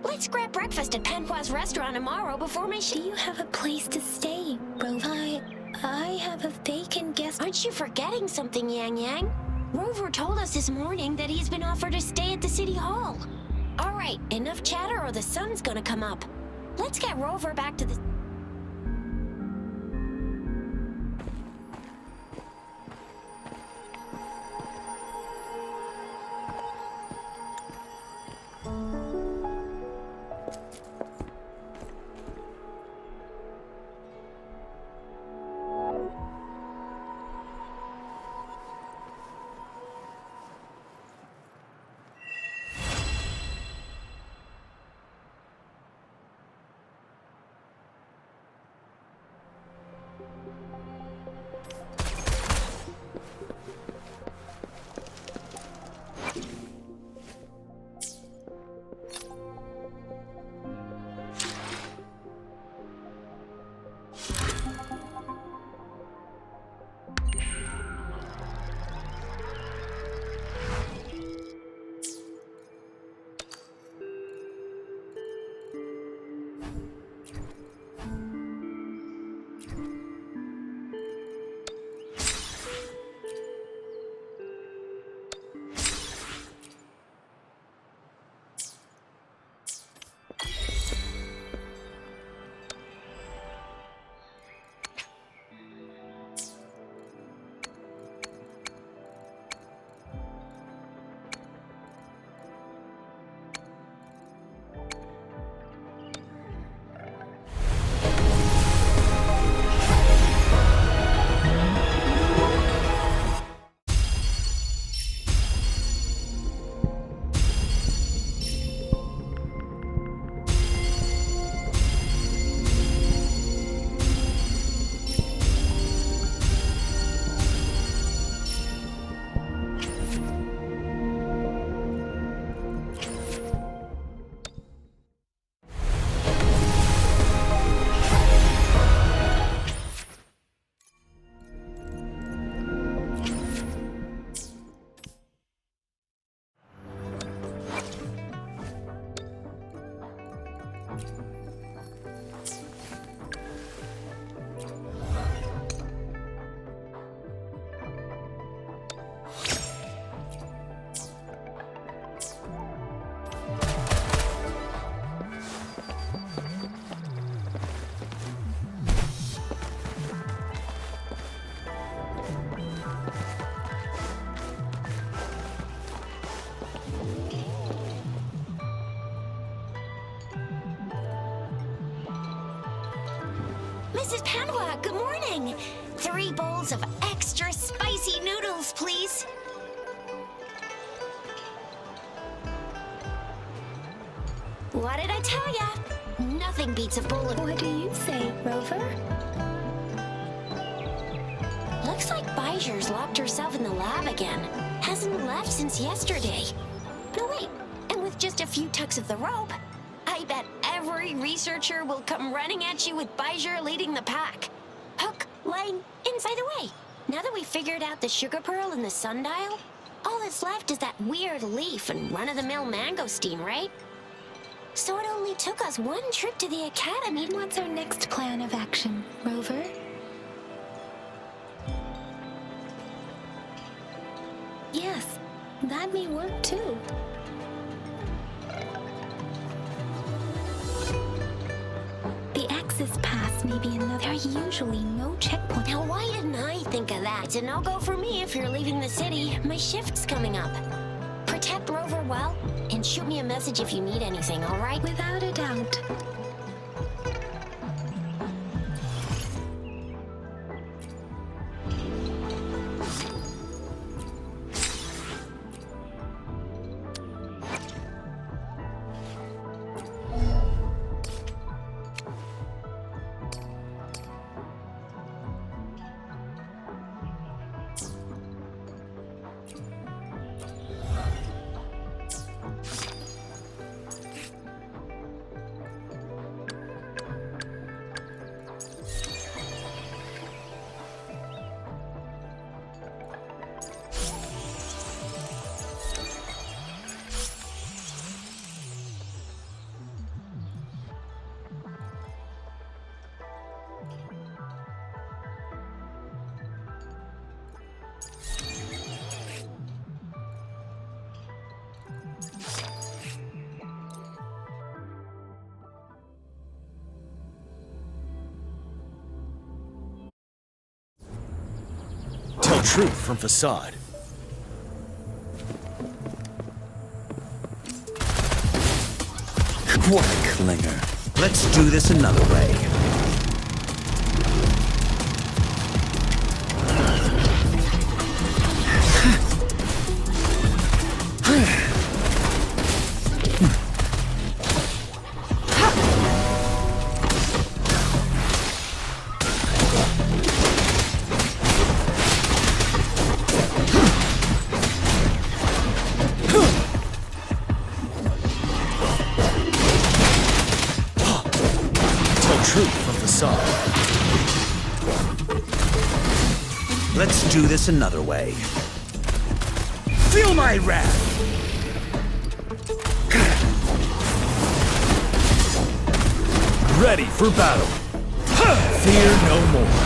Let's grab breakfast at Panhua's restaurant tomorrow before my Do you have a place to stay, Rover? I have a vacant guest... Aren't you forgetting something, Yang Yang? Rover told us this morning that he's been offered a stay at the City Hall. All right, enough chatter or the sun's gonna come up. Let's get Rover back to the... Mrs. Panhua, good morning. 3 bowls of extra spicy noodles, please. What did I tell ya? Nothing beats a bowl of... What do you say? Rover? Looks like Baiju's locked herself in the lab again. Hasn't left since yesterday. No, wait. And with just a few tugs of the rope, I bet every researcher will come running at you with Baiju leading the pack. Hook, line, inside the way. Now that we've figured out the sugar pearl and the sundial, all that's left is that weird leaf and run-of-the-mill mangosteen, right? So it only took us one trip to the academy. What's our next plan of action, Rover? Yes, that may work too. The Axis Pass may be another. There are usually no checkpoint. Now, why didn't I think of that? It's a no-go for me if you're leaving the city. My shift's coming up. Protect Rover well, and shoot me a message if you need anything, all right? Without a doubt. Tell truth from facade. What a clinger. Let's do this another way. Let's do this another way. Feel my wrath! Ready for battle. Fear no more.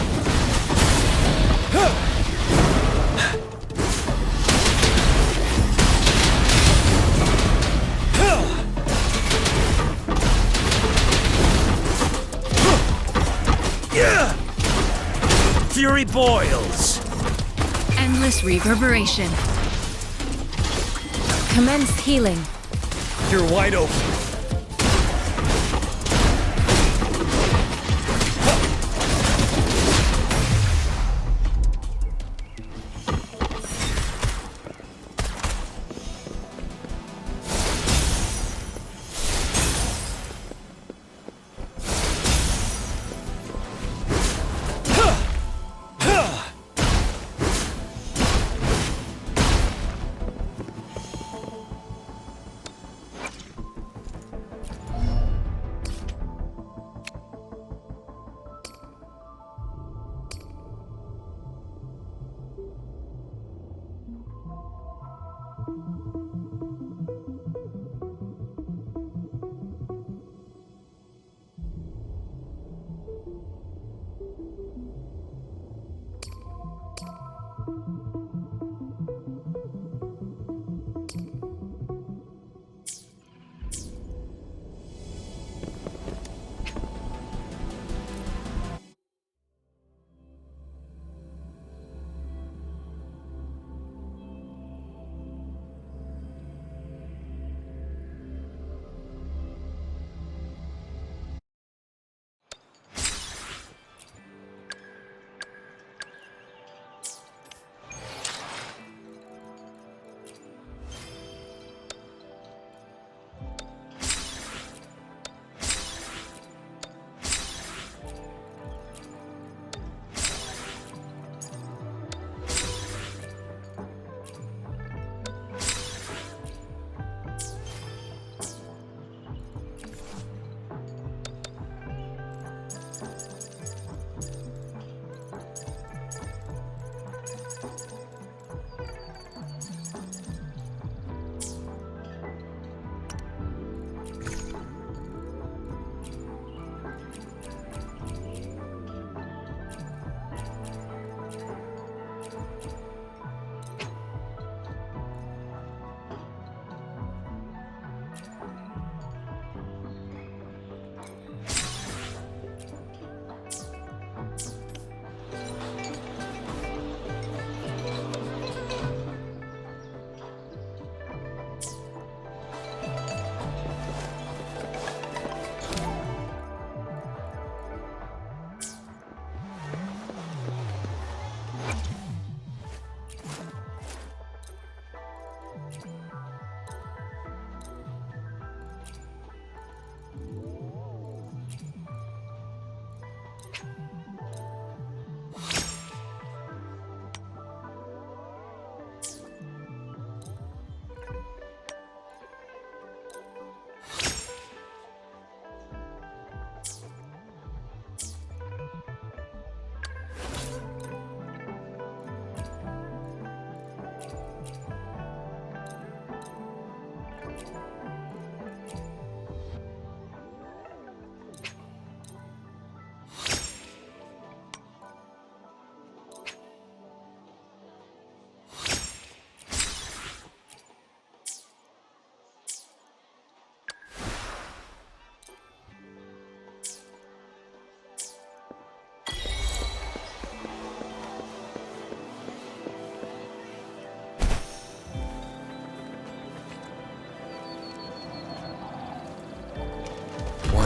Fury boils. Endless reverberation. Commence healing. You're wide open.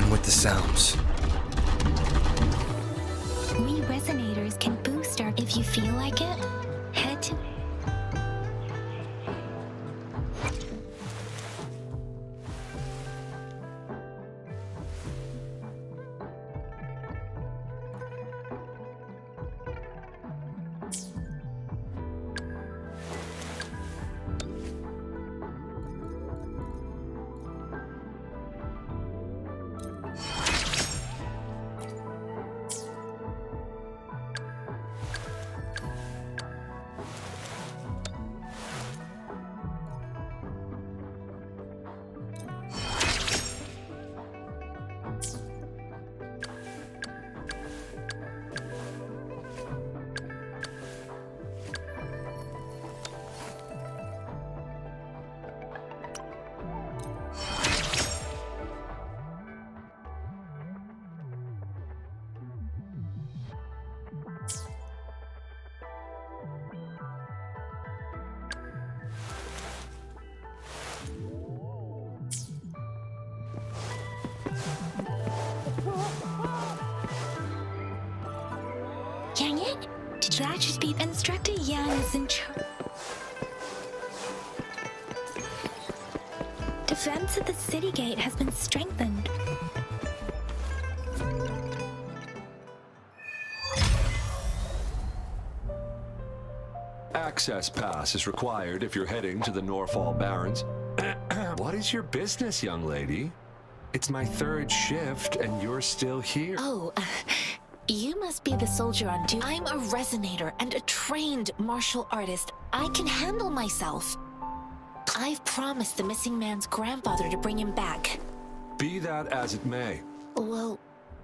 One with the sounds. We resonators can boost our if you feel like it. Head to Yang Yang? Did that just be Instructor Yang is in charge? Defense at the city gate has been strengthened. Access pass is required if you're heading to the Norfall Barrens. What is your business, young lady? It's my third shift and you're still here. Oh, you must be the soldier on duty. I'm a resonator and a trained martial artist. I can handle myself. I've promised the missing man's grandfather to bring him back. Be that as it may. Well,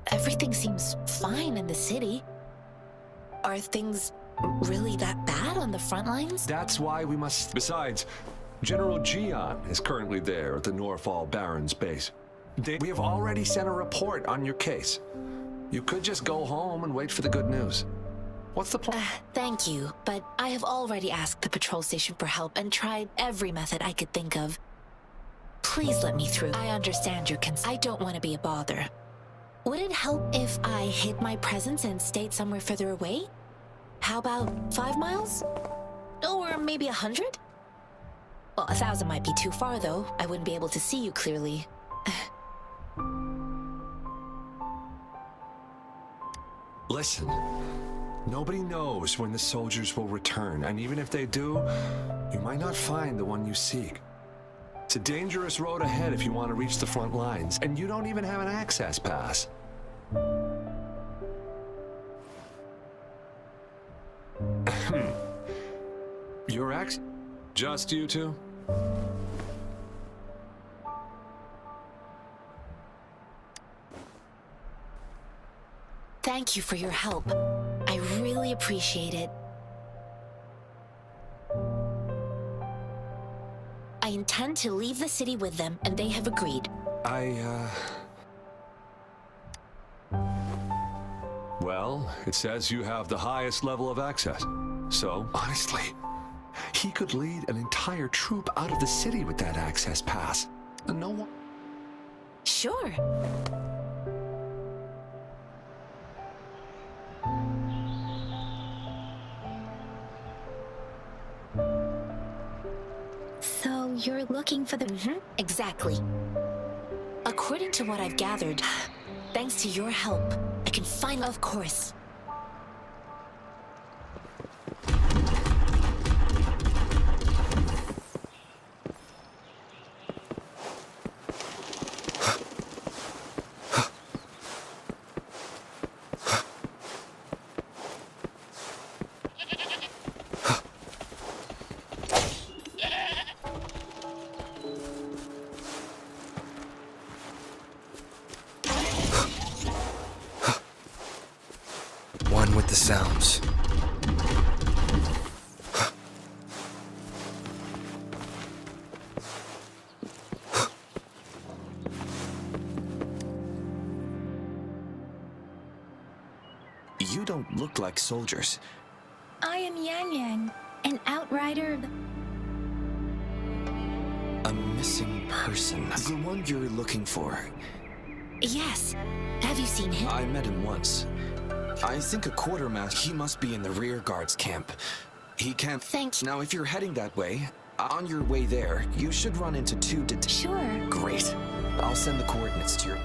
everything seems fine in the city. Are things really that bad on the front lines? That's why we must... Besides, General Gian is currently there at the Norfall Barrens base. We have already sent a report on your case. You could just go home and wait for the good news. What's the point? Thank you, but I have already asked the patrol station for help and tried every method I could think of. Please let me through. I understand your concern. I don't want to be a bother. Would it help if I hid my presence and stayed somewhere further away? How about 5 miles? Or maybe 100? Well, 1,000 might be too far, though. I wouldn't be able to see you clearly. Listen, nobody knows when the soldiers will return, and even if they do, you might not find the one you seek. It's a dangerous road ahead if you want to reach the front lines, and you don't even have an access pass. Your ex? Just you two? Thank you for your help. I really appreciate it. I intend to leave the city with them, and they have agreed. Well, it says you have the highest level of access. So, honestly, he could lead an entire troop out of the city with that access pass. And no one... Sure. So you're looking for the... Exactly. According to what I've gathered, thanks to your help, I can find... Of course. One with the sounds. You don't look like soldiers. I am Yang Yang, an outrider of the... A missing person. The one you're looking for. Yes. Have you seen him? I met him once. I think a quartermaster. He must be in the rear guards camp. He can't. Thanks. Now, if you're heading that way, on your way there, you should run into two Sure. Great. I'll send the coordinates to your...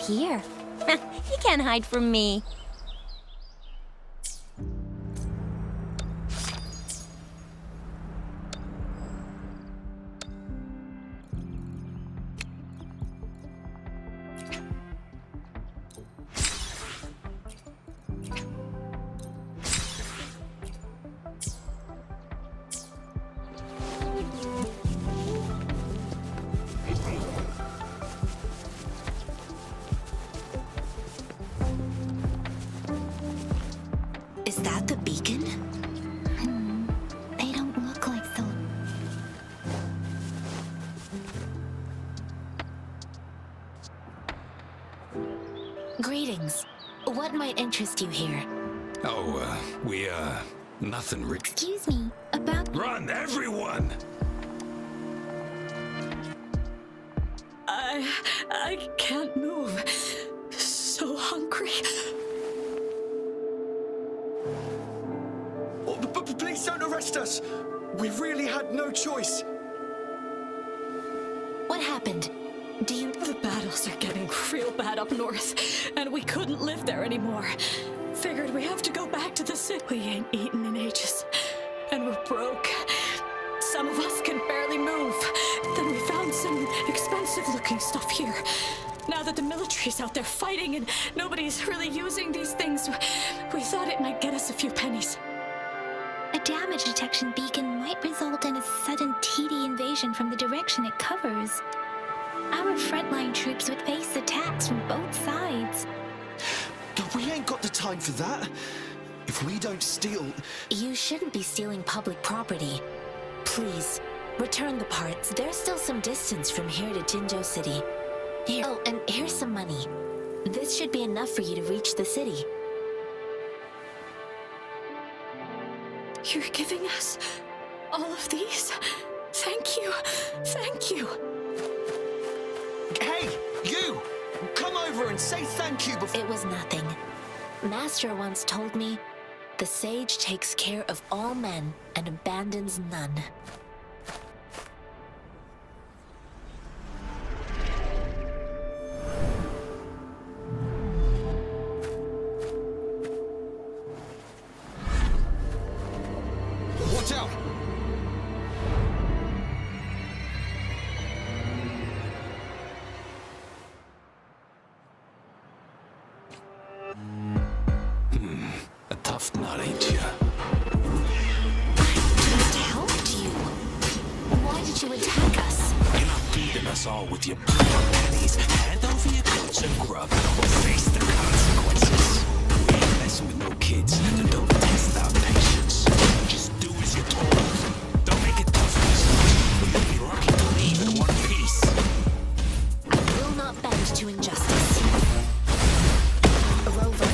Here. You can't hide from me. Is that the beacon? They don't look like so. Greetings. What might interest you here? Oh, Nothing. Excuse me, about... Run, everyone! I can't move. So hungry. Oh, please don't arrest us! We really had no choice. What happened? Do you... The battles are getting real bad up north, and we couldn't live there anymore. Figured we have to go back to the city. We ain't eaten in ages, and we're broke. Some of us can barely move. Then we found some expensive-looking stuff here. Now that the military's out there fighting and nobody's really using these things, we thought it might get us a few pennies. A damage detection beacon might result in a sudden TD invasion from the direction it covers. Our frontline troops would face attacks from both sides. We ain't got the time for that. If we don't steal... You shouldn't be stealing public property. Please, return the parts. There's still some distance from here to Jinzhou City. Here. Oh, and here's some money. This should be enough for you to reach the city. You're giving us all of these? Thank you. Thank you. Hey, you! Come over and say thank you before... It was nothing. Master once told me, the sage takes care of all men and abandons none. Watch out! A tough nut, ain't ya? Just helped you. Why did you attack us? You're not feeding us all with your pennies. Hand over your goods and grub, or face the consequences. We ain't messing with no kids, and don't test our patience. Just do as you're told. Don't make it tough for us. You'll be lucky to leave in one piece. I will not bend to injustice. Rover,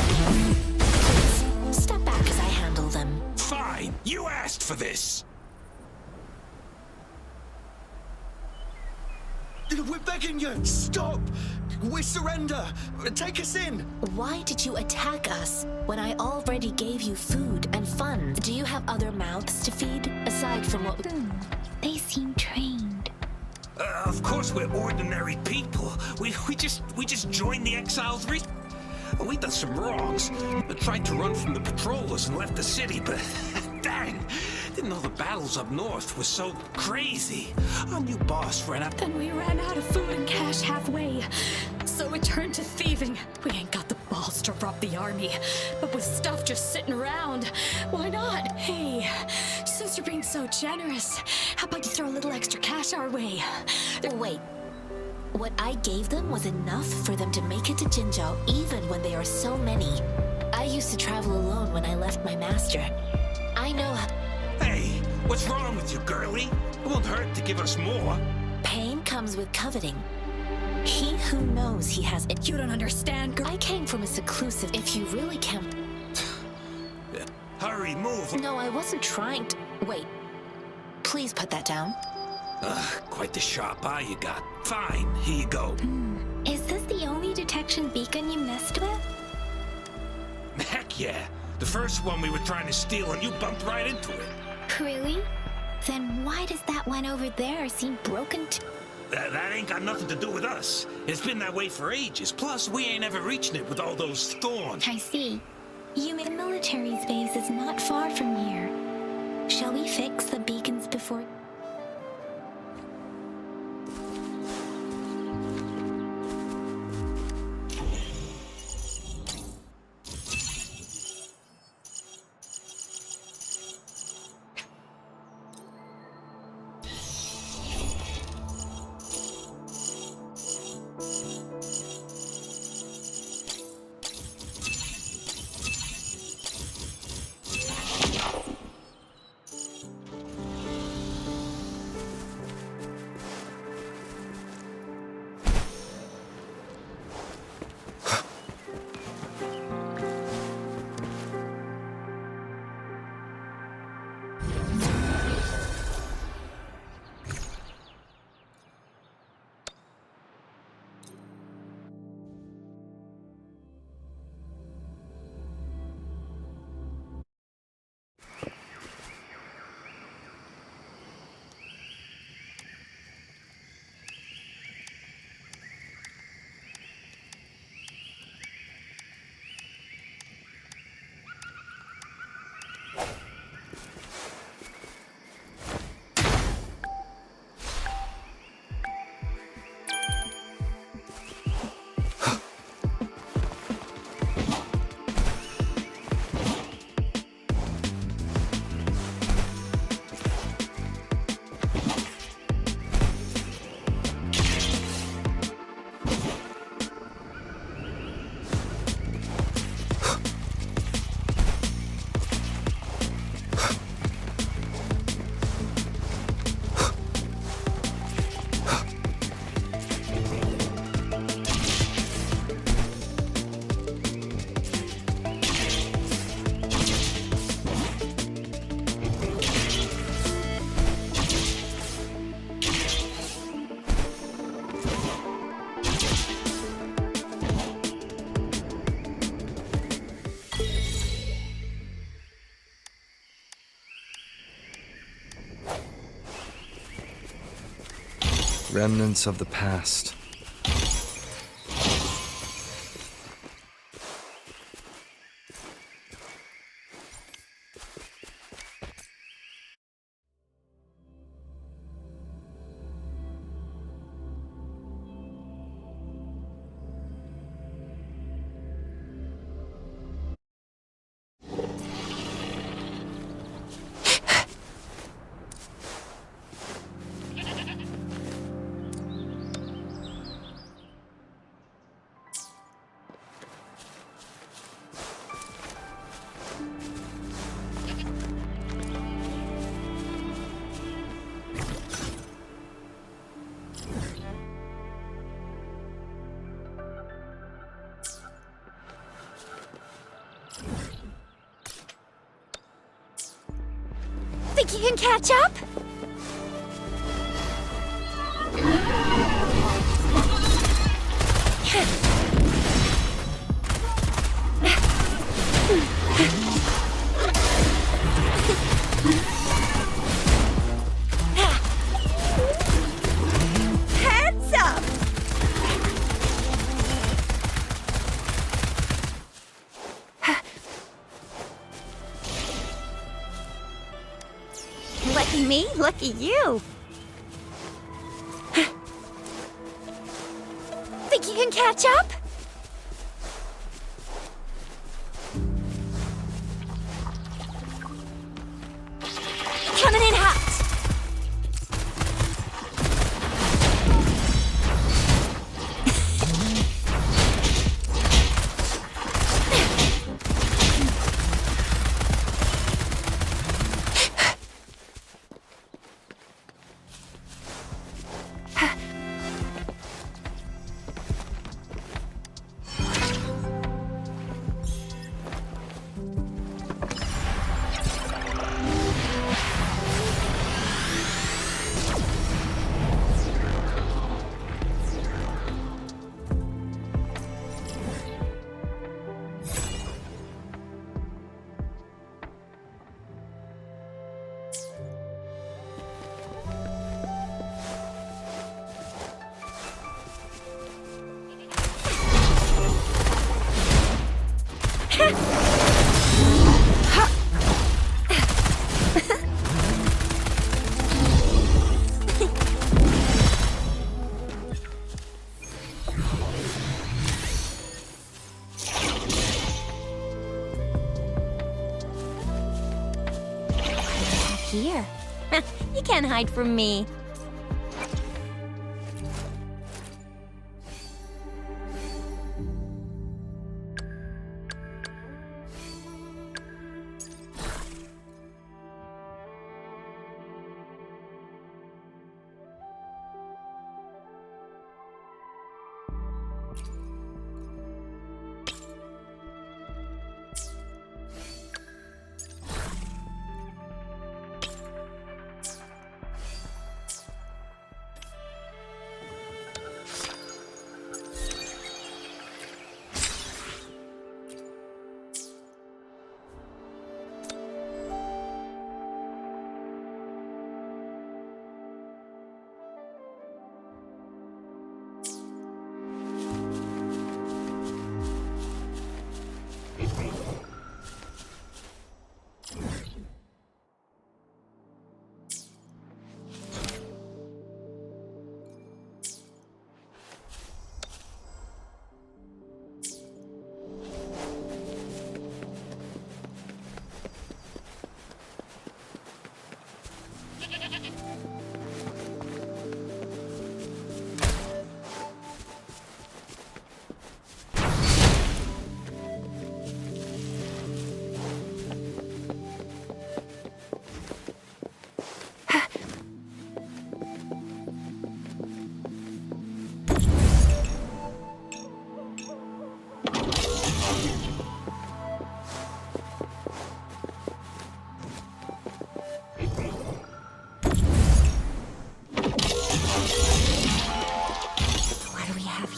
please, step back as I handle them. Fine, you asked for this. We're begging you! Stop! We surrender! Take us in! Why did you attack us when I already gave you food and funds? Do you have other mouths to feed, aside from what... They seem trained. Of course we're ordinary people. We just joined the exiles we done some wrongs. Tried to run from the patrollers and left the city, but dang, didn't know the battles up north were so crazy. Our new boss ran up. Then we ran out of food and cash halfway. So we turned to thieving. We ain't got the balls to rob the army. But with stuff just sitting around, why not? Hey, since you're being so generous, how about you throw a little extra cash our way? Wait. What I gave them was enough for them to make it to Jinzhou, even when they are so many. I used to travel alone when I left my master. I know how... Hey, what's wrong with you, girlie? It won't hurt to give us more. Pain comes with coveting. He who knows he has it. You don't understand, girl. I came from a seclusive... If you really can't... Hurry, move. No, I wasn't trying to... Wait. Please put that down. Quite the sharp eye you got. Fine, here you go. Is this the only detection beacon you messed with? Heck yeah. The first one we were trying to steal and you bumped right into it. Really? Then why does that one over there seem broken That ain't got nothing to do with us. It's been that way for ages. Plus, we ain't ever reaching it with all those thorns. I see. You mean the military's base is not far from here. Shall we fix the beacons before... Remnants of the past. Think you can catch up? Hands up! Lucky me, lucky you. Think you can catch up? Coming in hot. Here. You can't hide from me.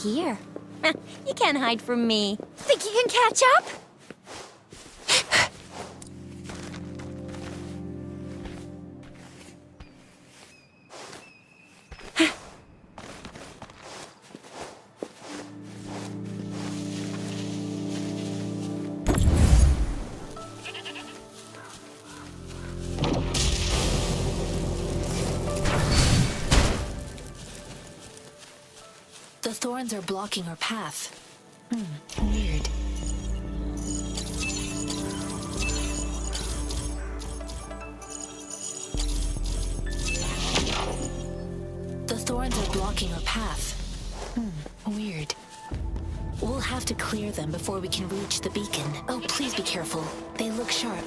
Here. You can't hide from me. Think you can catch up? thorns are blocking our path. Weird. The thorns are blocking our path. Weird. We'll have to clear them before we can reach the beacon. Oh, please be careful. They look sharp.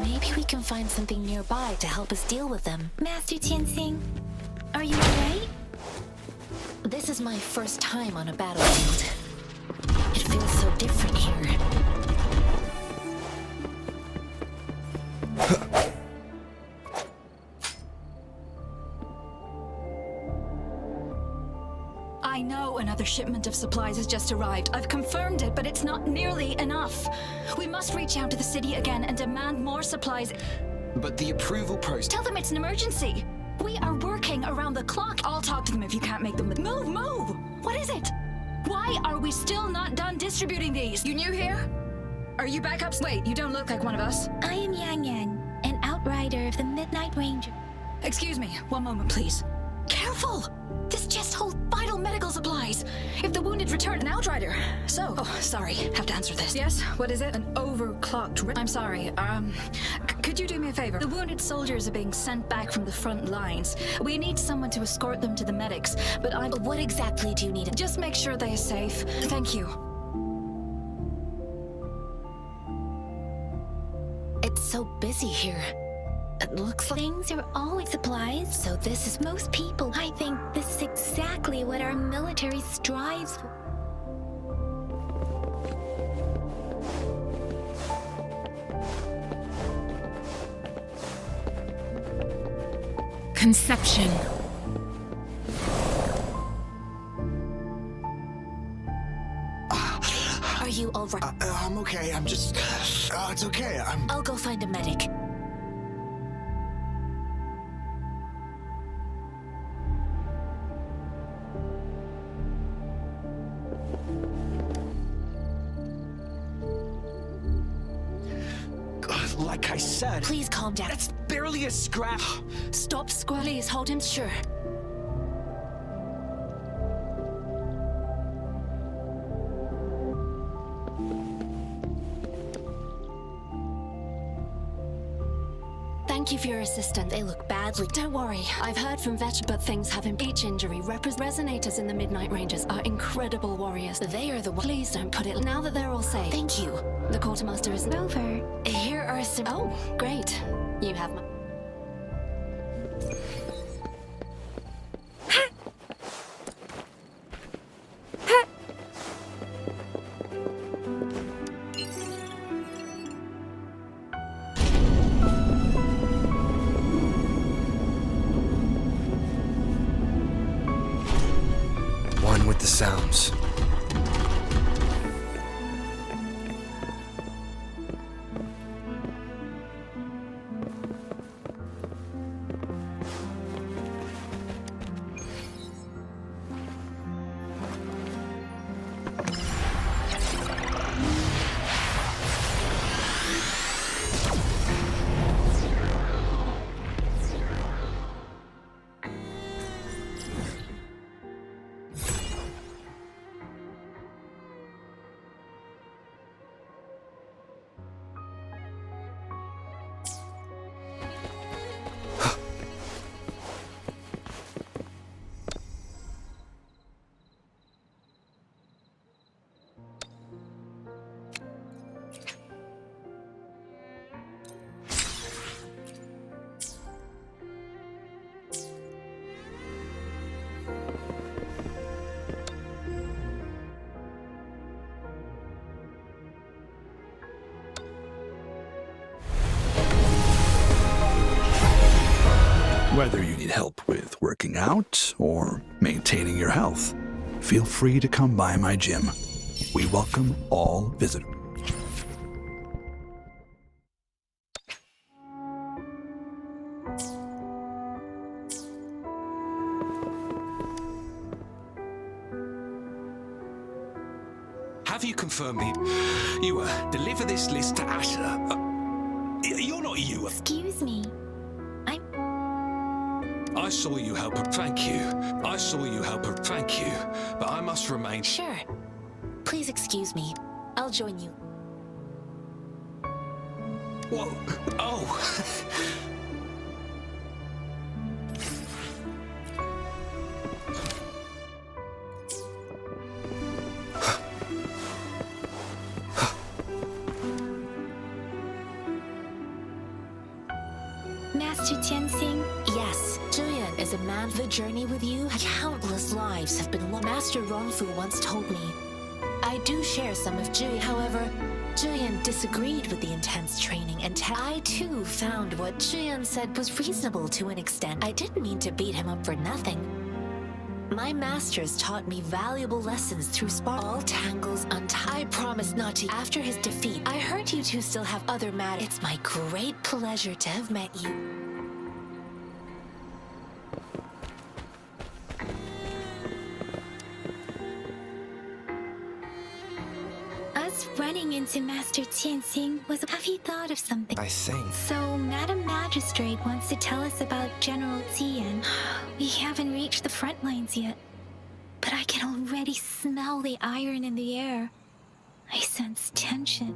Maybe we can find something nearby to help us deal with them. Master Tianxing, are you alright? This is my first time on a battlefield. It feels so different here. I know another shipment of supplies has just arrived. I've confirmed it, but it's not nearly enough. We must reach out to the city again and demand more supplies. But the approval process... Tell them it's an emergency. We are working around the clock. I'll talk to them if you can't make them. Move, move! What is it? Why are we still not done distributing these? You new here? Are you back up? Wait, you don't look like one of us. I am Yang Yang, an outrider of the Midnight Ranger. Excuse me, one moment, please. Careful! This chest holds vital medical supplies. If the wounded return, an outrider. So, sorry, have to answer this. Yes, what is it? An overclocked. I'm sorry. Could you do me a favor? The wounded soldiers are being sent back from the front lines. We need someone to escort them to the medics. But what exactly do you need? Just make sure they are safe. Thank you. It's so busy here. It looks like things are always supplies. So this is most people. I think this is exactly what our military strives for. Conception. Are you all right? I'm okay. I'm just... it's okay. I'll go find a medic. Like I said... Please calm down. That's barely a scrap. Stop squirreling. Please hold him. Sure. Thank you for your assistance. They look badly. Don't worry. I've heard from veterans, but things haven't. Each injury resonators in the Midnight Rangers are incredible warriors. They are the ones. Please don't put it. Now that they're all safe. Thank you. The quartermaster is over. Here are some. Oh, great. You have my. One with the sounds. Whether you need help with working out or maintaining your health, feel free to come by my gym. We welcome all visitors. Have you confirmed you deliver this list to Asher? You're not you. Excuse me. I saw you help her. Thank you. I saw you help her. Thank you. But I must remain. Sure. Please excuse me. I'll join you. Whoa. Oh. Master Tensing? Yes, Julian is a man. The journey with you, countless lives have been lost. Master Rongfu once told me. I do share some of Julian. However, Julian disagreed with the intense training and I too found what Julian said was reasonable to an extent. I didn't mean to beat him up for nothing. My masters taught me valuable lessons through all tangles untied. I promise not to. After his defeat, I heard you two still have other matters. It's my great pleasure to have met you. Us running into Master Tensing was... Have you thought of something? I think. So, Madam Magistrate wants to tell us about General Tien. We haven't reached the front lines yet. But I can already smell the iron in the air. I sense tension.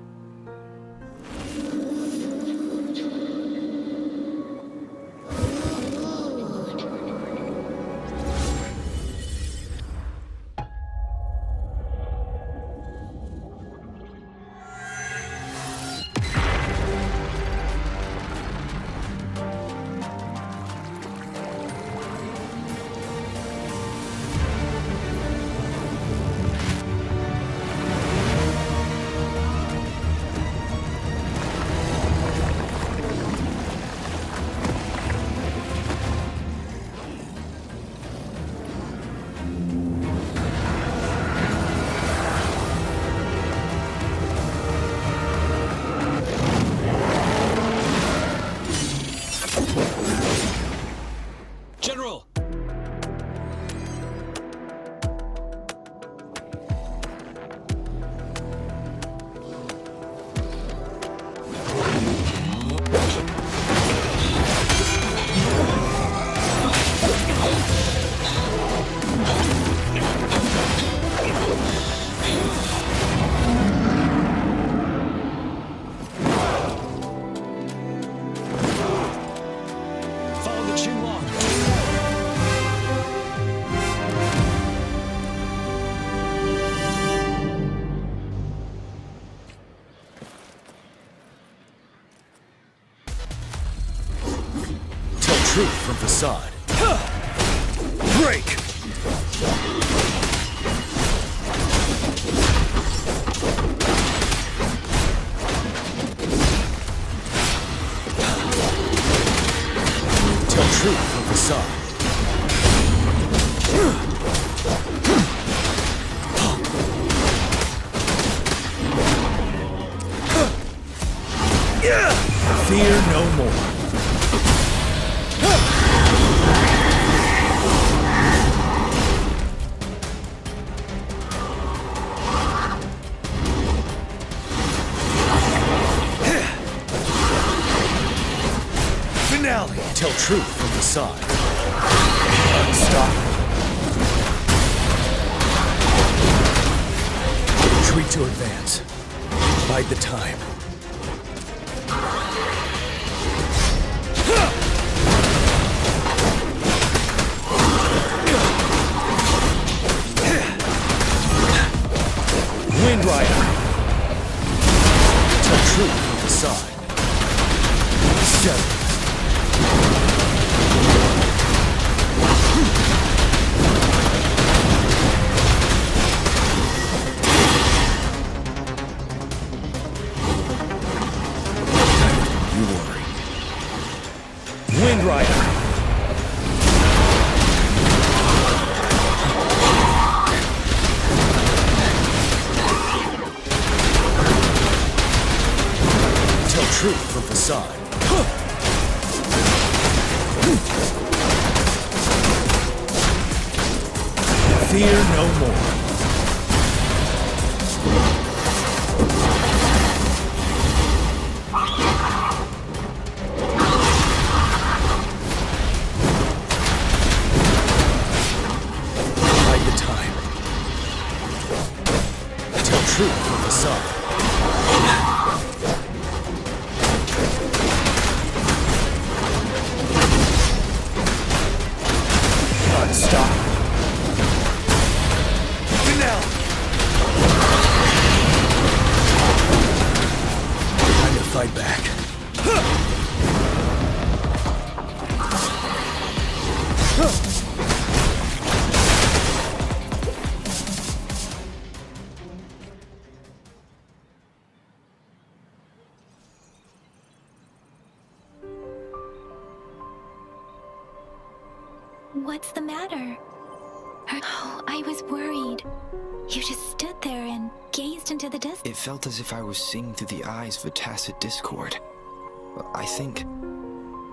Truth from facade. Break! Tell truth from facade. Fear no more. Tell truth from the side. Unstoppable. Retreat to advance. Bide the time. Wind Rider. Tell truth from the side. Stealth. Wind Rider. Tell truth from facade. Fear no more. truth with the sun. Unstoppable. Now. Time to fight back. What's the matter? Oh, I was worried. You just stood there and gazed into the distance. It felt as if I was seeing through the eyes of a tacit discord. I think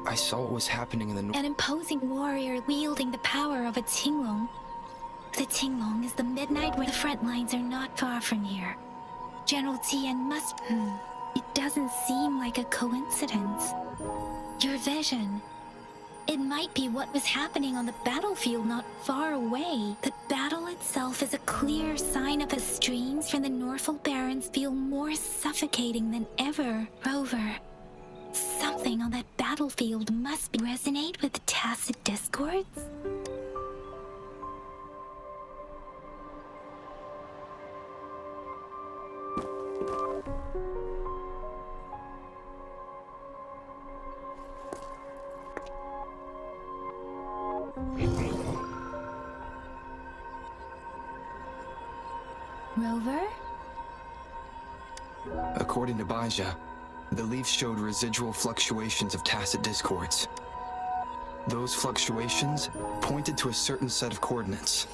I saw what was happening in the north. An imposing warrior wielding the power of a Tinglong. The Tinglong is the midnight where the front lines are not far from here. General Tian must... It doesn't seem like a coincidence. Your vision... It might be what was happening on the battlefield not far away. The battle itself is a clear sign of his streams from the Norfolk Barrens feel more suffocating than ever. Rover, something on that battlefield must resonate with the tacit discords? Rover? According to Baija, the leaf showed residual fluctuations of tacit discords. Those fluctuations pointed to a certain set of coordinates.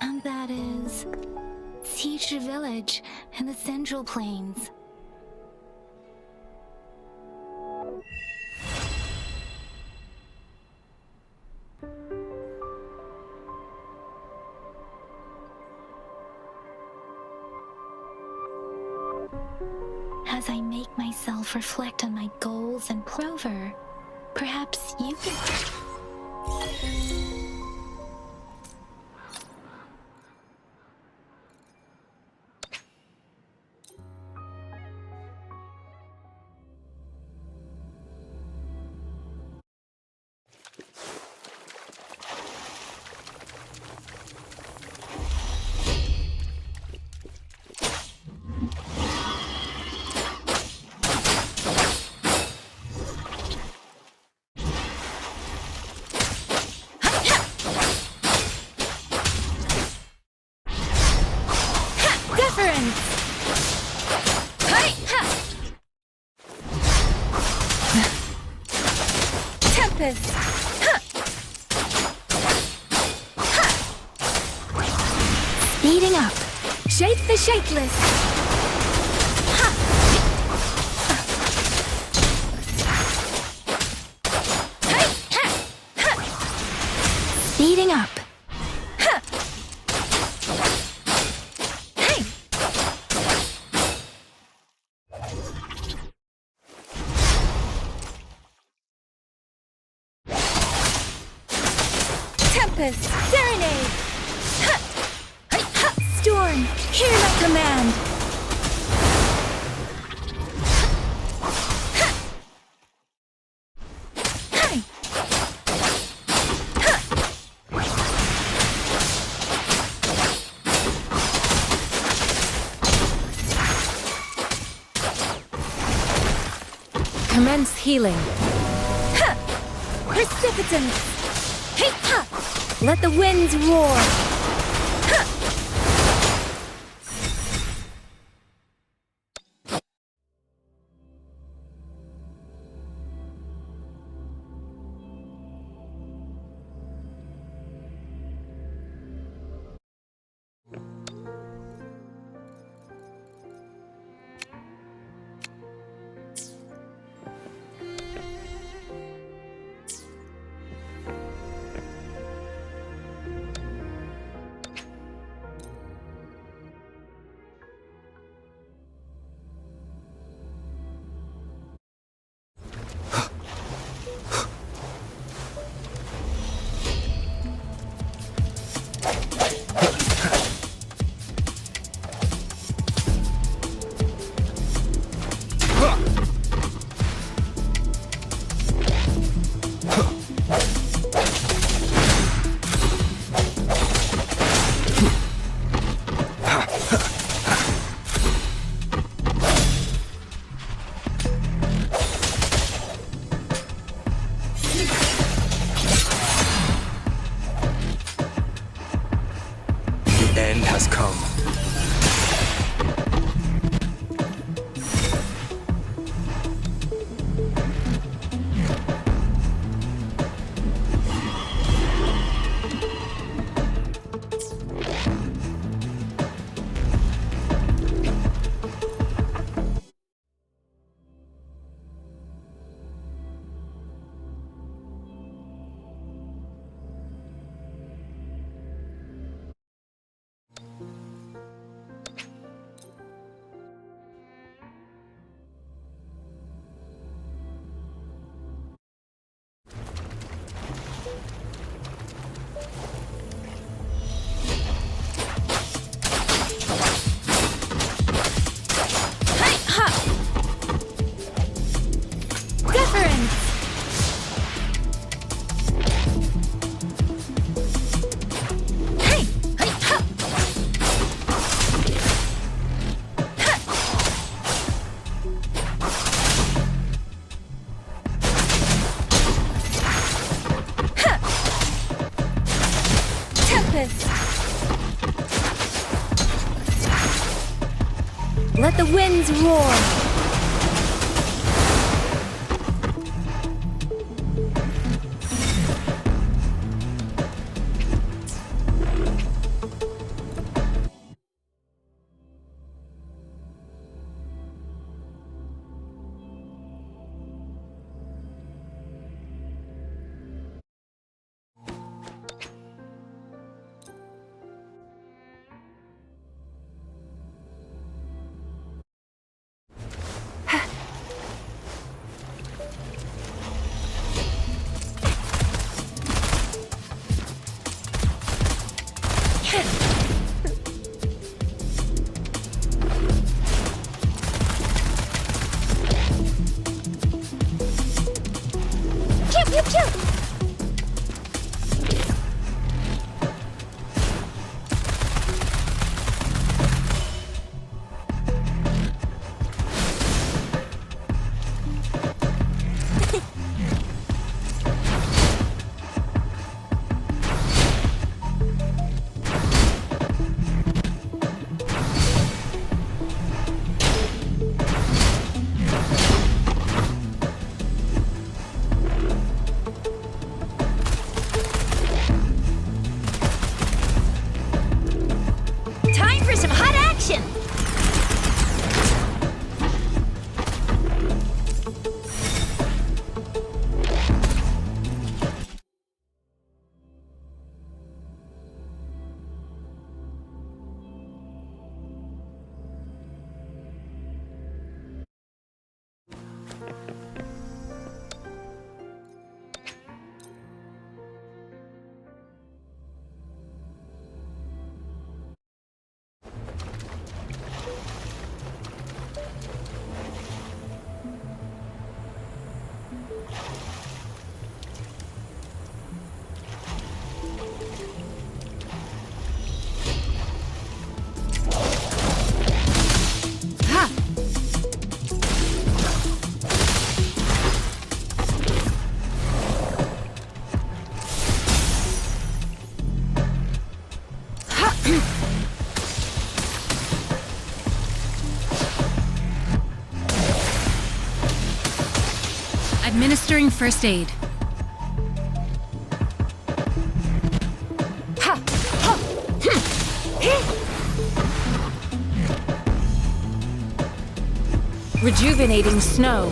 And that is... Teacher Village in the Central Plains. As I make myself reflect on my goals and Rover, perhaps you can... Speeding up. Shape the shapeless. Speeding up. Tempest, Serenade! Storm, hear my command! Commence healing. Precipitance! Let the winds roar! the winds roar. Pew, pew, pew. Time for some hot action! Administering first aid. Rejuvenating snow.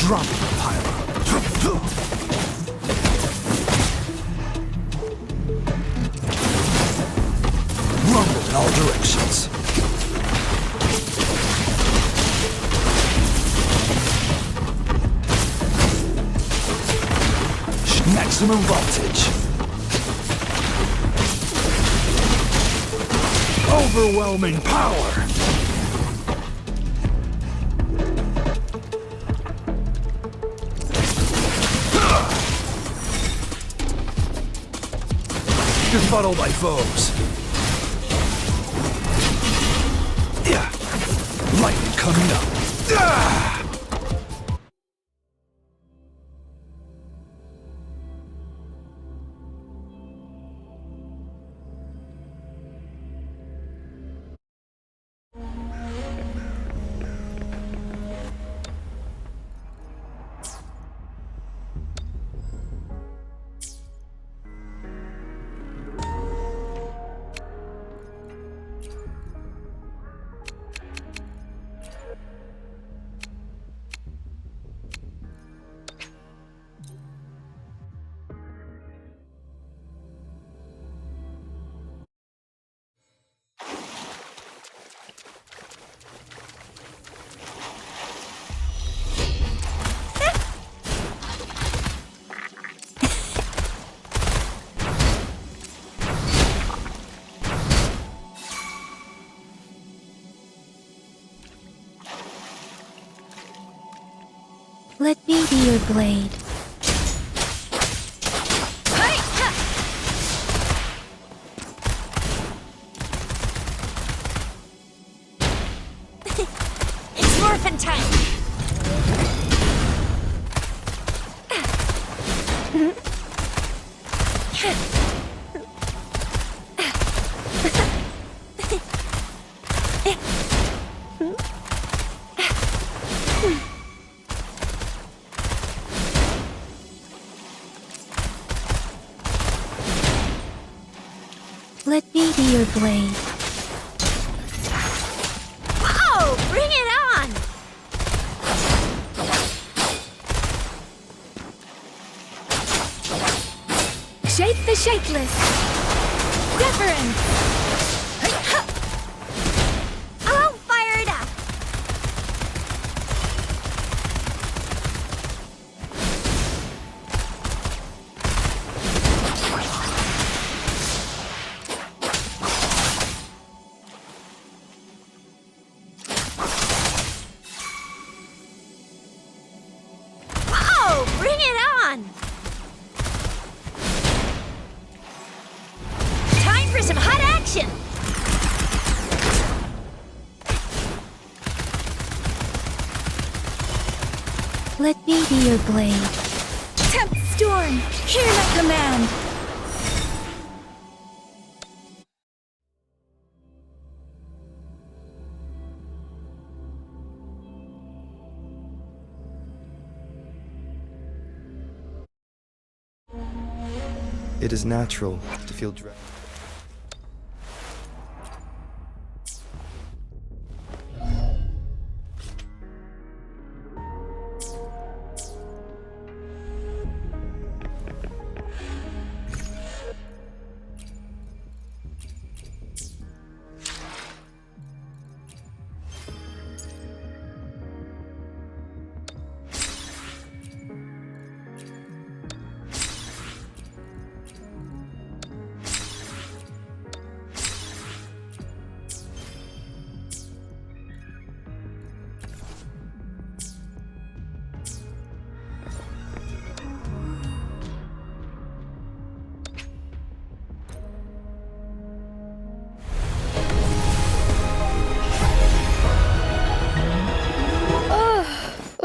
Drop the pyro. Rumble in all directions. Maximum voltage. Overwhelming power. Befuddle my foes. Yeah. Lightning coming up. Ah! Let me be your blade. It's morphin' time! Let me be your blade. Whoa! Bring it on! Shape the shapeless. Wuthering. I'll fire it up! Whoa! Bring it on! Time for some hot action! Let me be your blade. Tempt storm. Hear my command. It is natural to feel dread.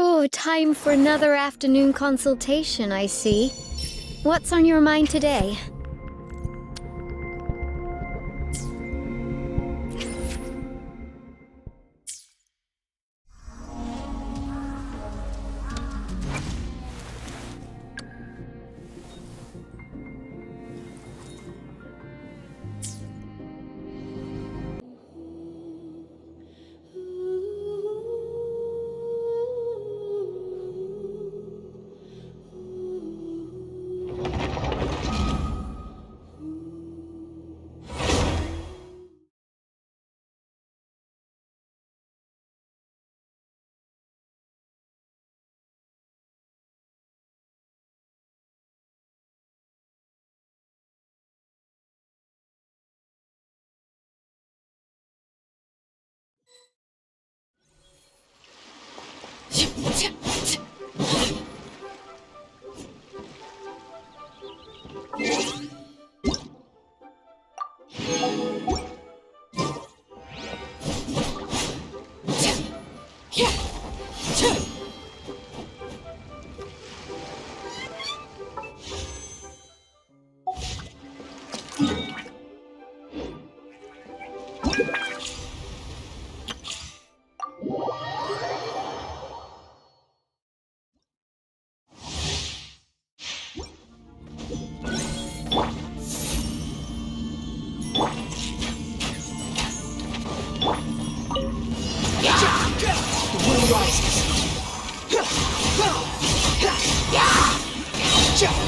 Oh, time for another afternoon consultation, I see. What's on your mind today?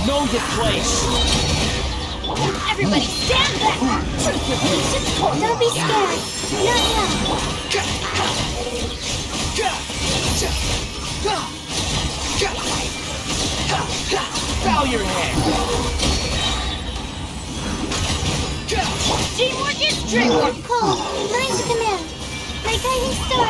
Know your place. Everybody stand back! Don't be scared. Not yet. Bow your head. Teamwork is dreamwork. Cole, lines of command. My guiding star.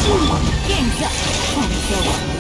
Game's up. Planet's over.